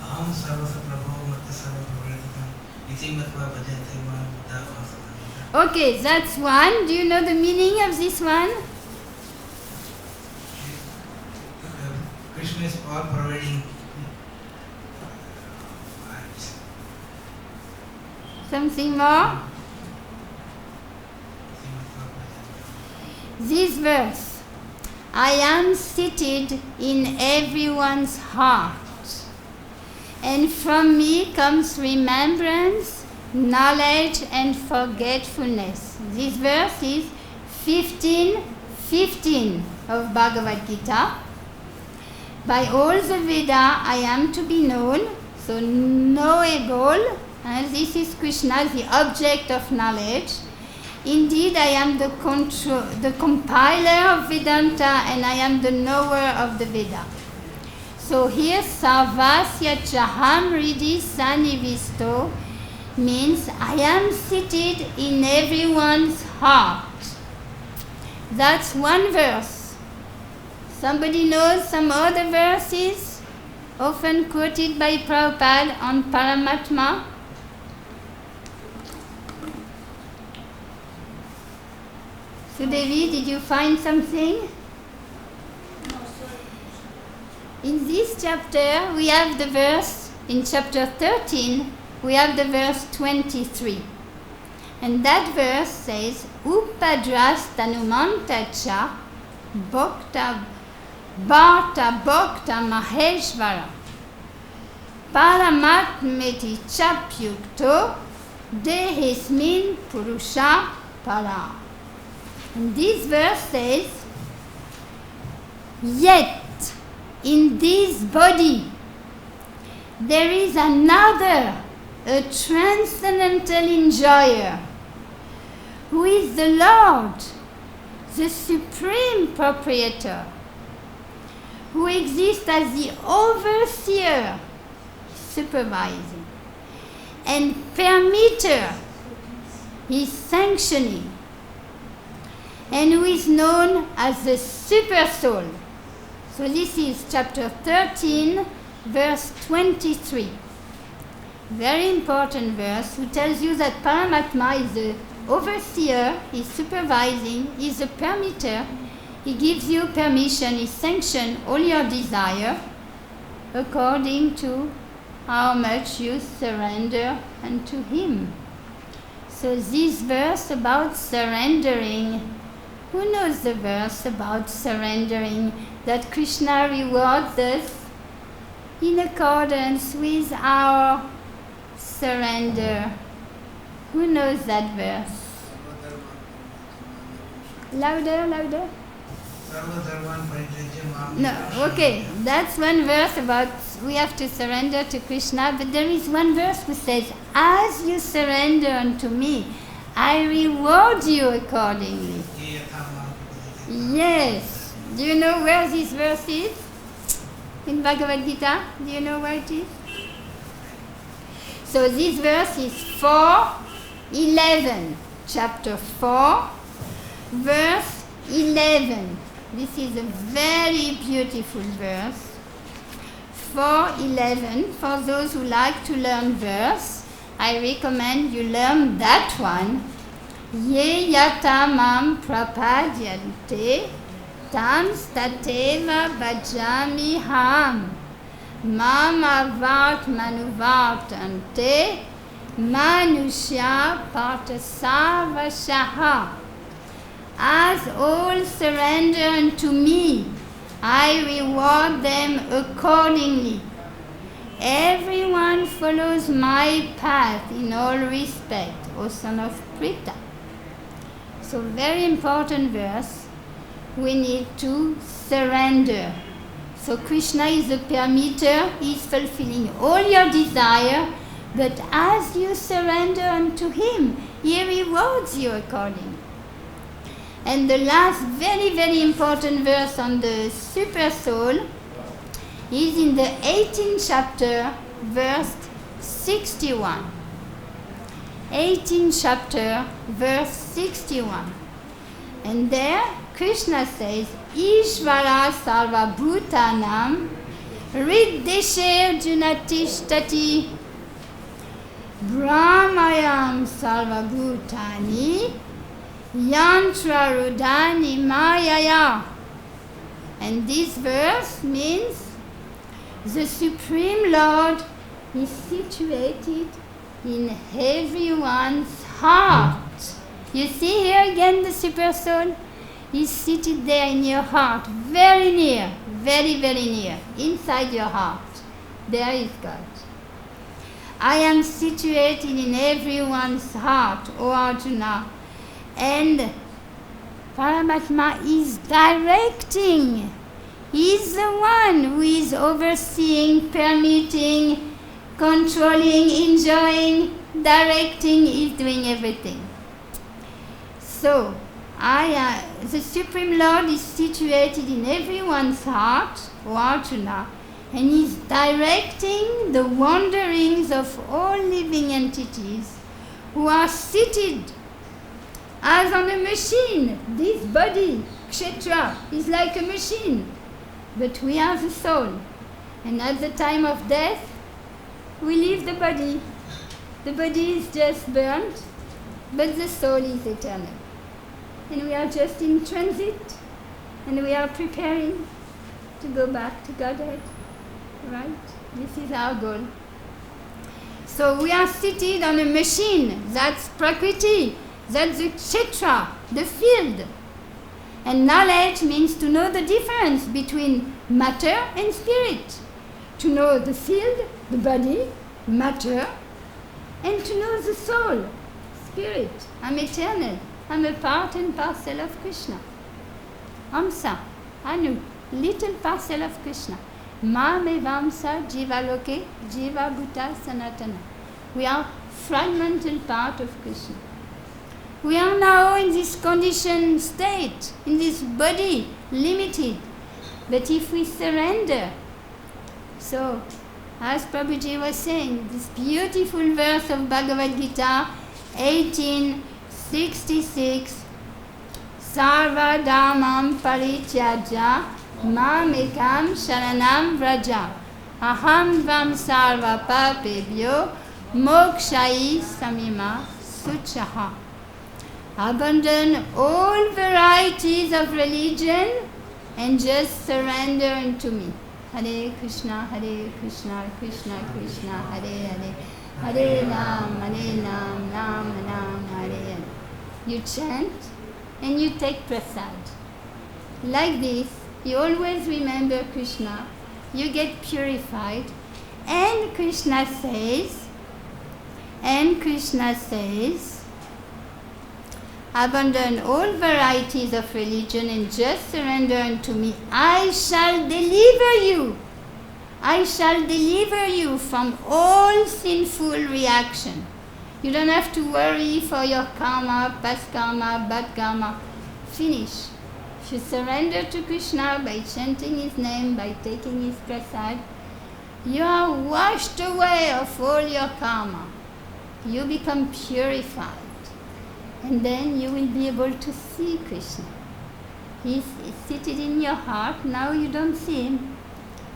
Aham sarvasa prabho matta sarva pravritam iti matva bhajante mam buddha vasana. Okay, that's one. Do you know the meaning of this one? Krishna is all providing. Something more? This verse, I am seated in everyone's heart, and from me comes remembrance, knowledge and forgetfulness. This verse is 15:15 of Bhagavad Gita. By all the Veda I am to be known, so knowable, and this is Krishna, the object of knowledge. Indeed, I am the compiler of Vedanta, and I am the knower of the Veda. So here, Sarvasya Chaham Ridi Sanivisto means I am seated in everyone's heart. That's one verse. Somebody knows some other verses often quoted by Prabhupada on Paramatma? So Devi, did you find something? In this chapter, we have the verse, in chapter 13, we have the verse 23. And that verse says, Upadras tanumantacha bhakta bharta bhakta maheshvara paramatmeti chapyukto dehismin purusha para. And this verse says, yet in this body there is another, a transcendental enjoyer, who is the Lord, the supreme proprietor, who exists as the overseer, supervising, and permitter, is sanctioning, and who is known as the super soul. So this is chapter 13, verse 23. Very important verse, who tells you that Paramatma is the overseer, is supervising, is a permitter. He gives you permission, he sanctions all your desire according to how much you surrender unto him. So this verse about surrendering, who knows the verse about surrendering, that Krishna rewards us in accordance with our surrender? Who knows that verse? Louder, louder. No, okay, that's one verse about we have to surrender to Krishna, but there is one verse which says, as you surrender unto me, I reward you accordingly. Yes. Do you know where this verse is? In Bhagavad Gita? Do you know where it is? So this verse is 4:11, chapter 4, verse 11. This is a very beautiful verse. 4:11. For those who like to learn verse, I recommend you learn that one. Ye yata mam prapadyante tam stateva bhajami ham mama vart manuvartante manushya partasavashaha. As all surrender unto me, I reward them accordingly. Everyone follows my path in all respect, O son of Pritha. So very important verse. We need to surrender. So Krishna is the permitter, he is fulfilling all your desire, but as you surrender unto him, he rewards you accordingly. And the last very, very important verse on the super soul is in the 18th chapter, verse 61. 18th chapter, verse 61. And there, Krishna says, Ishvara sarva bhutanam riddeshe junatishtati brahmayam sarva bhutani yantra rudani mayaya. And this verse means the Supreme Lord is situated in everyone's heart. You see here again the super soul is seated there in your heart, very near, very, very near, inside your heart. There is God. I am situated in everyone's heart, O Arjuna, and Paramatma is directing. He is the one who is overseeing, permitting, controlling, enjoying, directing, is doing everything. So, the Supreme Lord is situated in everyone's heart, O Arjuna, and is directing the wanderings of all living entities who are seated as on a machine. This body, Kshetra, is like a machine, but we are the soul. And at the time of death, we leave the body. The body is just burnt, but the soul is eternal. and we are just in transit, and we are preparing to go back to Godhead. Right? This is our goal. So we are seated on a machine. That's Prakriti. That's the kshetra, the field. And knowledge means to know the difference between matter and spirit. To know the field, the body, matter, and to know the soul, spirit. I'm eternal. I'm a part and parcel of Krishna. Amsa, Anu, little parcel of Krishna. Ma me vamsa jiva loke, jiva bhuta sanatana. We are fragmental part of Krishna. We are now in this conditioned state, in this body, limited. But if we surrender, so as Prabhuji was saying, this beautiful verse of Bhagavad Gita, 1866, Sarva dhamam parityajya mamekam sharanam vraja aham vam sarva papebhyo mokshai samima suchaha. Abandon all varieties of religion and just surrender unto me. Hare Krishna, Krishna Krishna, Hare Hare, Hare Ram, Ram Ram, Hare Hare. You chant and you take prasad. Like this, you always remember Krishna, you get purified, and Krishna says, abandon all varieties of religion and just surrender unto me. I shall deliver you. I shall deliver you from all sinful reaction. You don't have to worry for your karma, past karma, bad karma. Finish. If you surrender to Krishna by chanting His name, by taking His prasad, you are washed away of all your karma. You become purified. And then you will be able to see Krishna. He's seated in your heart. Now you don't see Him.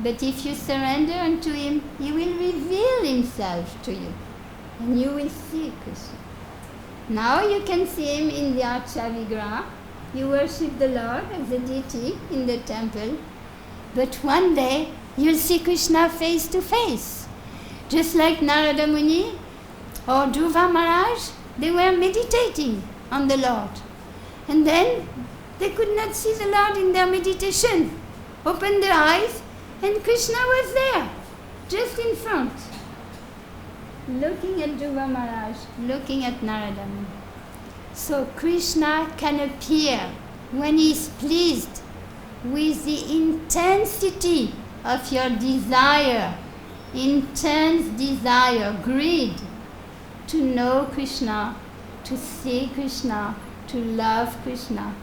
But if you surrender unto Him, He will reveal Himself to you. And you will see Krishna. Now you can see Him in the Archa Vigraha. You worship the Lord as a deity in the temple. But one day, you'll see Krishna face to face. Just like Narada Muni or Dhruva Maharaj, they were meditating on the Lord. And then they could not see the Lord in their meditation. Opened their eyes and Krishna was there, just in front. Looking at Dhruva Maharaj, looking at Narada Muni. So Krishna can appear when He is pleased with the intensity of your desire, intense desire, greed, to know Krishna, to see Krishna, to love Krishna.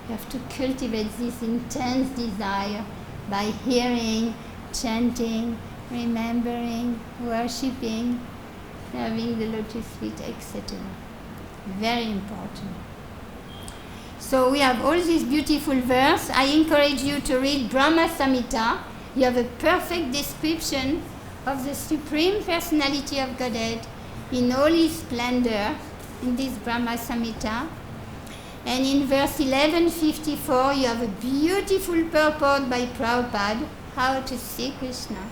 You have to cultivate this intense desire by hearing, chanting, remembering, worshipping, having the lotus feet, etc. Very important. So we have all this beautiful verse. I encourage you to read Brahma Samhita. You have a perfect description of the Supreme Personality of Godhead in all His splendor in this Brahma Samhita. And in verse 1154 you have a beautiful purport by Prabhupada, how to see Krishna.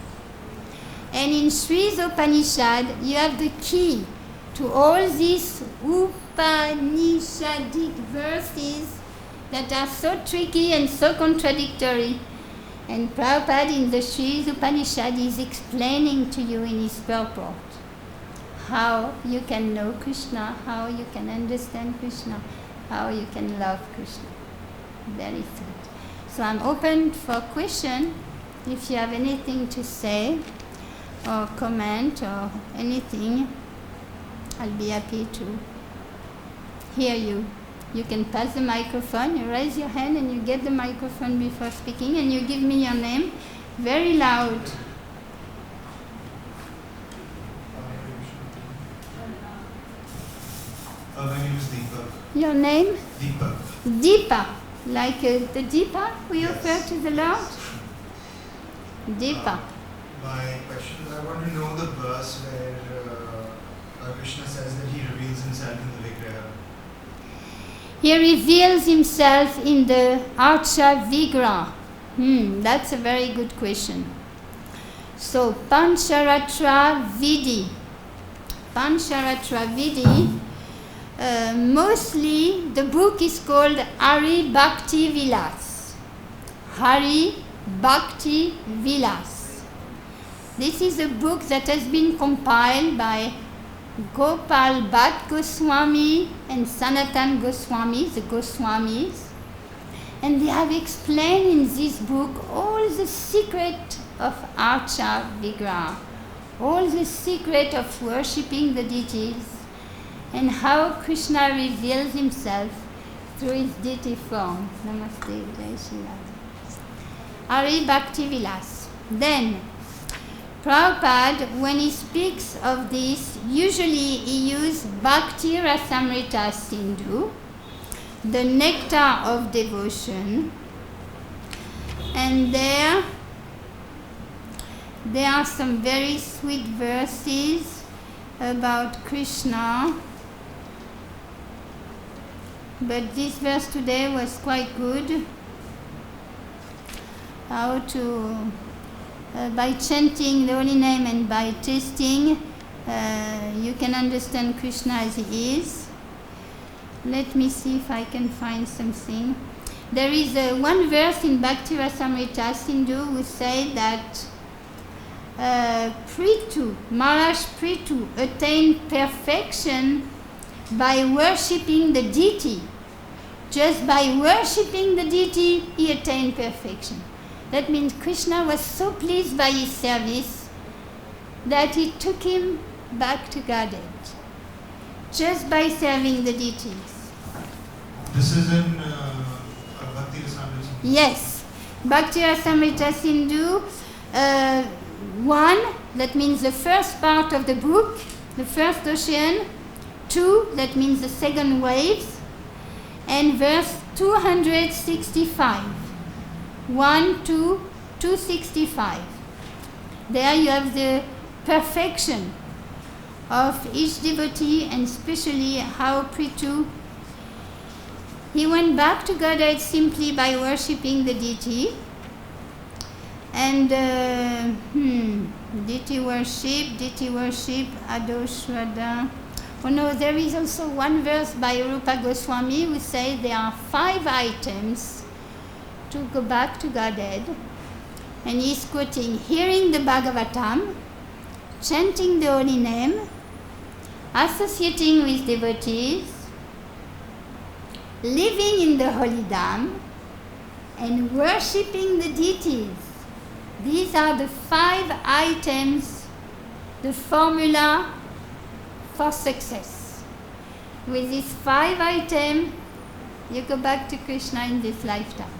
And in Sri Upanishad you have the key to all these Upanishadic verses that are so tricky and so contradictory. And Prabhupada in the Sri Upanishad is explaining to you in his purport how you can know Krishna, how you can understand Krishna, how you can love Krishna. Very sweet. So I'm open for question. If you have anything to say or comment or anything, I'll be happy to hear you. You can pass the microphone, you raise your hand and you get the microphone before speaking and you give me your name very loud. My name is Deepak. Your name? Deepak. Deepa, like the Deepa we Yes. offer to the Lord? Deepa. My question is, I want to know the verse where Krishna says that He reveals Himself in the Vigraha. he reveals himself in the Archa Vigra? That's a very good question. So, Pancharatra Vidhi. Pancharatra Vidhi, mostly the book is called Hari Bhakti Vilas. Hari Bhakti Vilas. This is a book that has been compiled by Gopal Bhatt Goswami and Sanatan Goswami, the Goswamis. And they have explained in this book all the secret of Archa Vigraha, all the secret of worshipping the deities, and how Krishna reveals himself through his deity form. Namaste, Jai Shri Radha. Hari Bhakti Vilas. Then, Prabhupada, when he speaks of this, usually he uses Bhakti Rasamrita Sindhu, the nectar of devotion, and there are some very sweet verses about Krishna, but this verse today was quite good. How to, by chanting the holy name and by tasting, you can understand Krishna as he is. Let me see if I can find something. There is one verse in Bhakti Rasamrita Sindhu who say that Prithu, Maharaj Prithu attained perfection by worshipping the deity. Just by worshipping the deity, he attained perfection. That means Krishna was so pleased by his service that he took him back to Godhead, just by serving the deities. This is in Bhakti Rasamrita Sindhu? Yes. Bhakti Rasamrita Sindhu 1, that means the first part of the book, the first ocean. 2, that means the second waves. And verse 265. 1, 2, 265. There you have the perfection of each devotee, and especially how Prithu, he went back to Godhead simply by worshipping the deity. And deity worship, Adoshwada. Oh no, there is also one verse by Rupa Goswami who says there are 5 items to go back to Godhead. And he's quoting, hearing the Bhagavatam, chanting the holy name, associating with devotees, living in the holy dham, and worshipping the deities. These are the 5 items, the formula for success. With these 5 items, you go back to Krishna in this lifetime.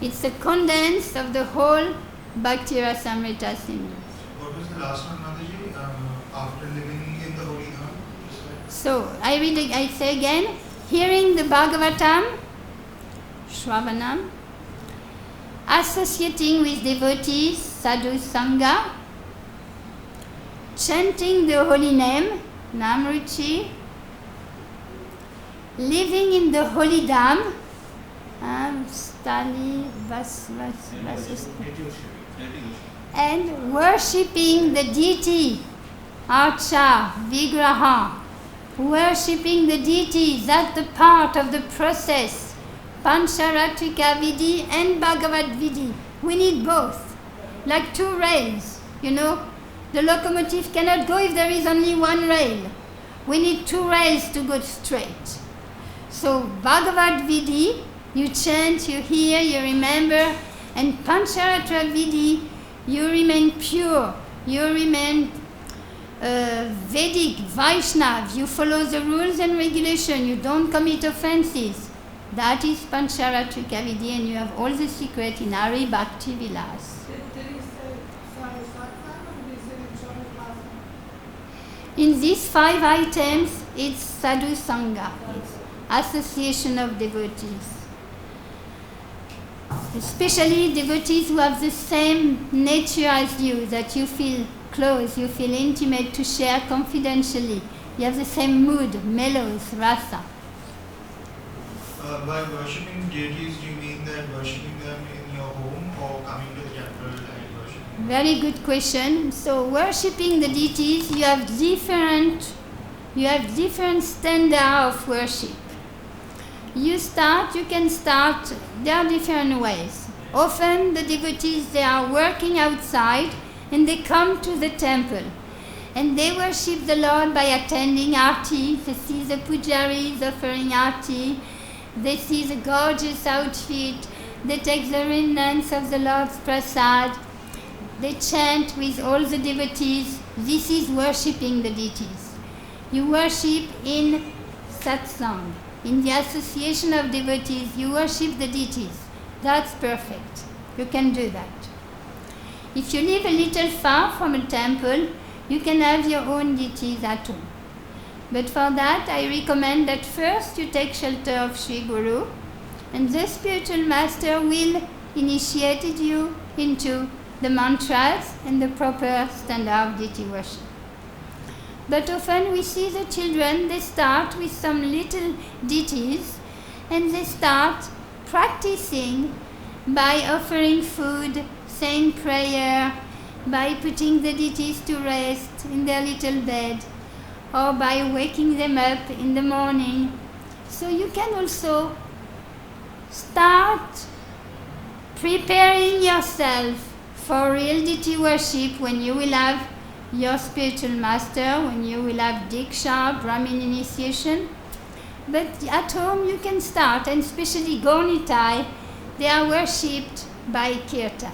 It's a condense of the whole Bhakti Rasamrita Sindhu. What was the last one, Mataji? After living in the holy dham? So, I say again, hearing the Bhagavatam, Shravanam, associating with devotees, sadhu sangha, chanting the holy name, Namruchi, living in the holy dham, Stali, and worshipping the deity, Archa, Vigraha, worshipping the deity, that's the part of the process, Pancharatrika Vidhi and Bhagavad Vidhi. We need both, like 2 rails, you know. The locomotive cannot go if there is only 1 rail. We need 2 rails to go straight. So Bhagavad Vidhi, you chant, you hear, you remember, and Pancharatra Vidhi, you remain pure, you remain Vedic, Vaishnav, you follow the rules and regulations, you don't commit offenses. That is Pancharatrika Vidhi, and you have all the secret in Hari Bhakti Vilas. In these 5 items, it's sadhu sangha, it's association of devotees. Especially devotees who have the same nature as you, that you feel close, you feel intimate to share confidentially. You have the same mood, mellows, rasa. by worshipping deities, do you mean that worshipping them in your home or coming to the temple and worshipping? Very good question. So worshipping the deities, you have different standard of worship. You can start, there are different ways. Often the devotees, they are working outside and they come to the temple. And they worship the Lord by attending arti. They see the pujaris offering arti. They see the gorgeous outfit. They take the remnants of the Lord's prasad. They chant with all the devotees. This is worshipping the deities. You worship in satsang. In the association of devotees, you worship the deities. That's perfect. You can do that. If you live a little far from a temple, you can have your own deities at home. But for that, I recommend that first you take shelter of Sri Guru, and the spiritual master will initiate you into the mantras and the proper standard of deity worship. But often we see the children, they start with some little deities, and they start practicing by offering food, saying prayer, by putting the deities to rest in their little bed, or by waking them up in the morning. So you can also start preparing yourself for real deity worship when you will have your spiritual master, when you will have Diksha, Brahmin initiation. But at home you can start, and especially Gaunitai, they are worshipped by Kirtan.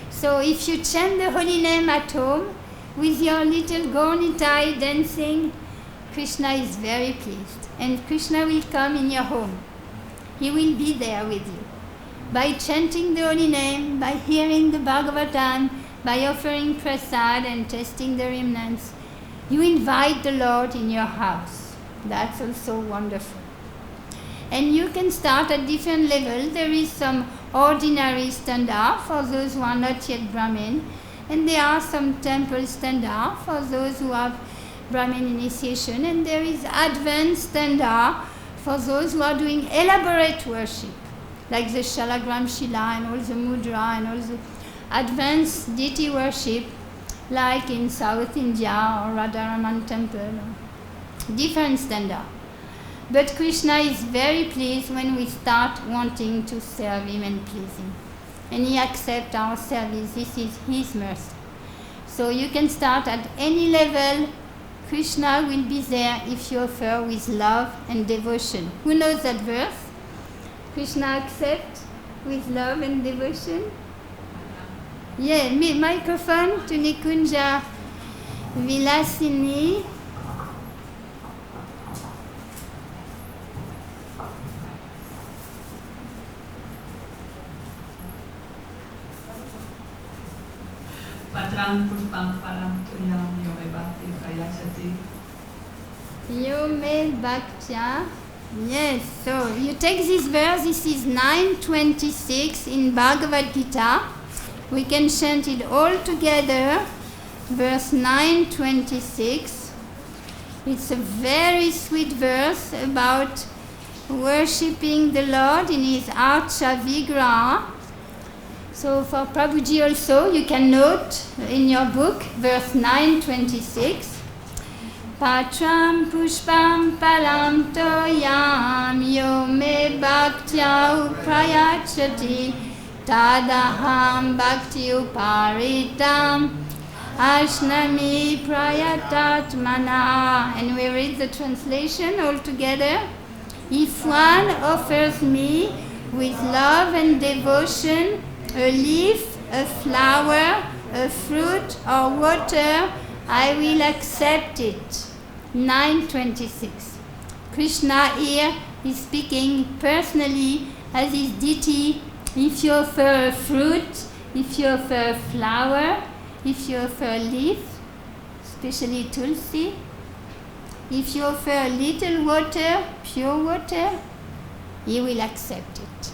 So if you chant the holy name at home with your little Gaunitai dancing, Krishna is very pleased. And Krishna will come in your home. He will be there with you. By chanting the holy name, by hearing the Bhagavatam, by offering prasad and tasting the remnants, you invite the Lord in your house. That's also wonderful. And you can start at different levels. There is some ordinary standard for those who are not yet Brahmin, and there are some temple standard for those who have Brahmin initiation, and there is advanced standard for those who are doing elaborate worship, like the Shalagram Shila and all the Mudra and all the advanced deity worship, like in South India or Radharaman temple, different standard. But Krishna is very pleased when we start wanting to serve him and please him. And he accepts our service. This is his mercy. So you can start at any level. Krishna will be there if you offer with love and devotion. Who knows that verse? Krishna accepts with love and devotion. Yeah, microphone to Nikunja Vilasini. Patram pushpam param tuyam yome bhakti prayasati. Yome bhaktya. Yes, so you take this verse, this is 9:26 in Bhagavad Gita. We can chant it all together. Verse 9:26. It's a very sweet verse about worshipping the Lord in his Archa Vigraha. So for Prabhuji also, you can note in your book, verse 9:26. Patram pushpam palam toyam yo me bhaktya uprayachati tadaham bhakti uparitam ashnami prayatatmana. And we read the translation all together. If one offers me with love and devotion a leaf, a flower, a fruit or water, I will accept it. 9:26. Krishna here is speaking personally as his deity. If you offer a fruit, if you offer a flower, if you offer a leaf, especially tulsi, if you offer a little water, pure water, he will accept it.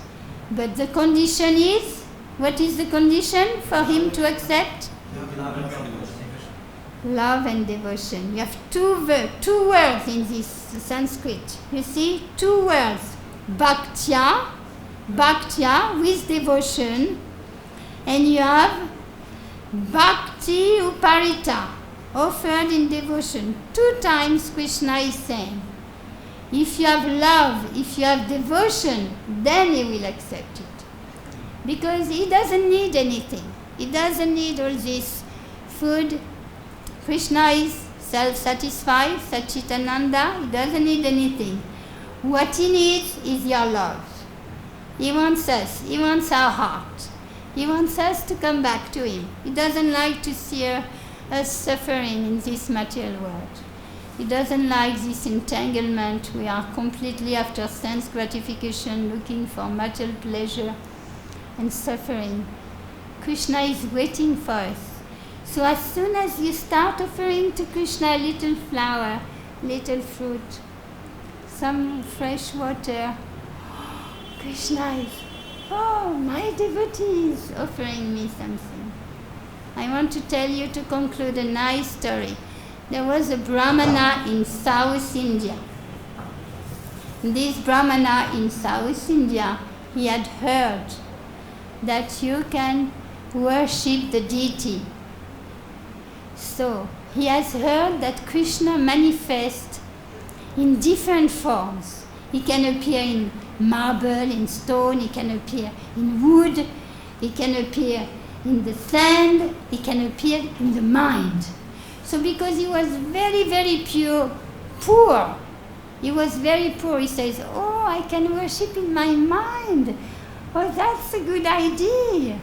But the condition is, what is the condition for him to accept? Love and devotion. You have two words in this Sanskrit. You see, two words. bhaktya with devotion, and you have bhakti uparita, offered in devotion. 2 times Krishna is saying, if you have love, if you have devotion, then he will accept it. Because he doesn't need anything. He doesn't need all this food. Krishna is self-satisfied, Satchitananda. He doesn't need anything. What he needs is your love. He wants us. He wants our heart. He wants us to come back to him. He doesn't like to see us suffering in this material world. He doesn't like this entanglement. We are completely after sense gratification, looking for material pleasure and suffering. Krishna is waiting for us. So as soon as you start offering to Krishna a little flower, little fruit, some fresh water, Krishna is, oh, my devotee is offering me something. I want to tell you, to conclude, a nice story. There was a Brahmana in South India. This Brahmana in South India, he had heard that you can worship the deity. So he has heard that Krishna manifests in different forms. He can appear in marble, in stone, he can appear in wood, he can appear in the sand, he can appear in the mind. So because he was very, very poor, he was very poor, he says, oh, I can worship in my mind. Oh, that's a good idea.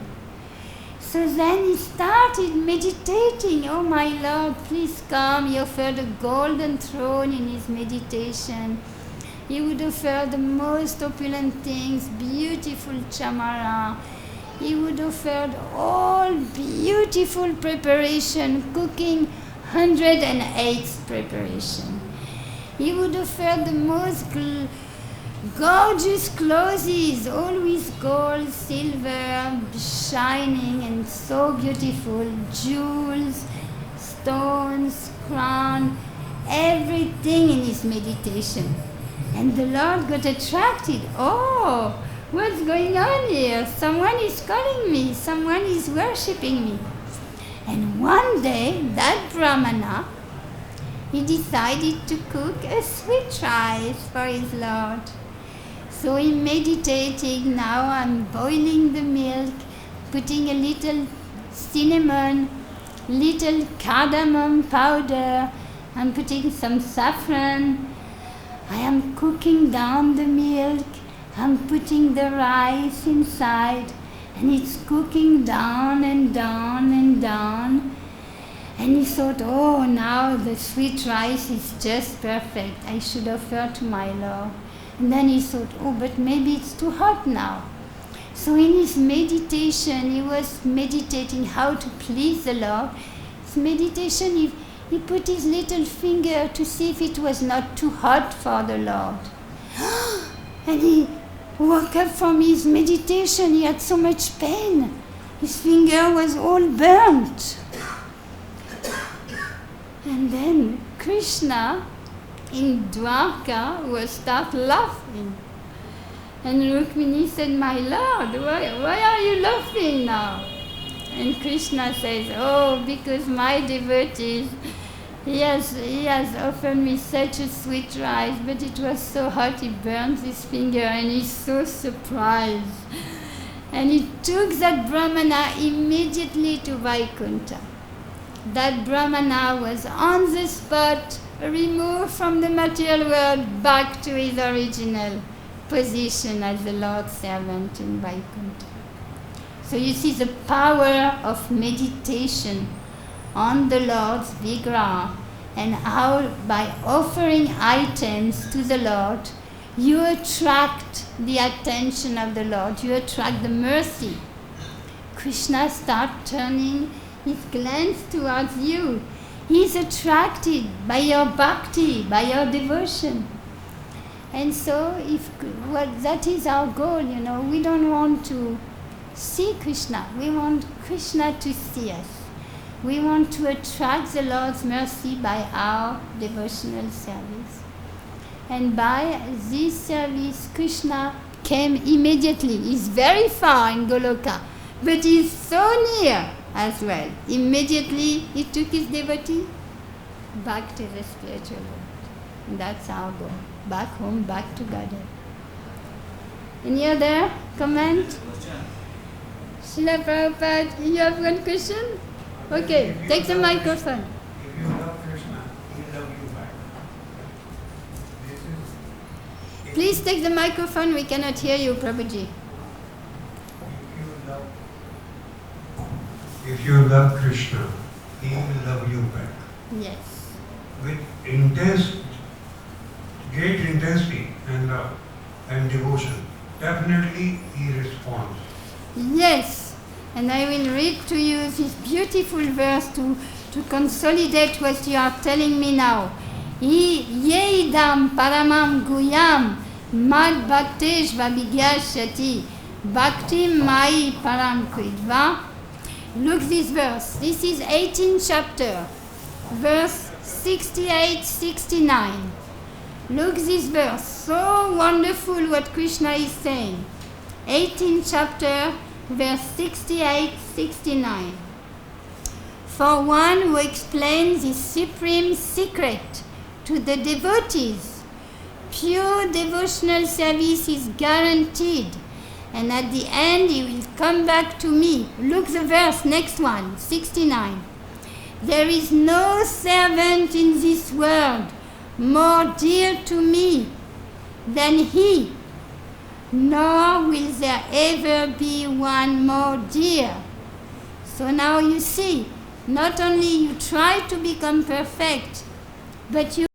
So then he started meditating. Oh, my Lord, please come. He offered a golden throne in his meditation. He would offer the most opulent things, beautiful chamara. He would offer all beautiful preparation, cooking 108 preparation. He would offer the most gorgeous clothes, all with gold, silver, shining and so beautiful, jewels, stones, crown, everything in his meditation. And the Lord got attracted. Oh, what's going on here? Someone is calling me, someone is worshipping me. And one day, that Brahmana, he decided to cook a sweet rice for his Lord. So he meditating, now I'm boiling the milk, putting a little cinnamon, little cardamom powder, I'm putting some saffron, I am cooking down the milk, I'm putting the rice inside, and it's cooking down and down and down. And he thought, oh, now the sweet rice is just perfect, I should offer to my Lord. And then he thought, oh, but maybe it's too hot now. So in his meditation, he was meditating how to please the Lord. His meditation, he put his little finger to see if it was not too hot for the Lord. And he woke up from his meditation. He had so much pain. His finger was all burnt. And then Krishna in Dwarka was start laughing. And Rukmini said, my Lord, why are you laughing now? And Krishna says, oh, because my devotees, he has offered me such a sweet rice, but it was so hot, he burnt his finger, and he's so surprised. And he took that Brahmana immediately to Vaikuntha. That Brahmana was on the spot, removed from the material world back to his original position as the Lord's servant in Vaikuntha. So you see the power of meditation on the Lord's Vigraha, and how by offering items to the Lord, you attract the attention of the Lord, you attract the mercy. Krishna starts turning his glance towards you. He is attracted by your bhakti, by your devotion. And so that is our goal, we don't want to see Krishna, we want Krishna to see us. We want to attract the Lord's mercy by our devotional service. And by this service, Krishna came immediately. He's very far in Goloka, but he's so near as well. Immediately, he took his devotee back to the spiritual world. And that's our goal. Back home, back to Godhead. Any other comment? Srila Prabhupada, you have one question? Okay, take the microphone. If you love Krishna, he will love you back. Please take the microphone, we cannot hear you, Prabhuji. If you love Krishna, he will love you back. Yes. With great intensity and love and devotion. Definitely he responds. Yes, and I will read to you this beautiful verse to consolidate what you are telling me now. Yeidam paramam guyam mad bhakteshva vigyashati bhaktim mai param kridva. Look this verse. This is 18th chapter, verse 68-69. Look this verse. So wonderful what Krishna is saying. 18th chapter, verse 68-69. For one who explains the supreme secret to the devotees, pure devotional service is guaranteed, and at the end he will come back to me. Look the verse, next one, 69. There is no servant in this world more dear to me than he, nor will there ever be one more dear. So now you see, not only you try to become perfect, but you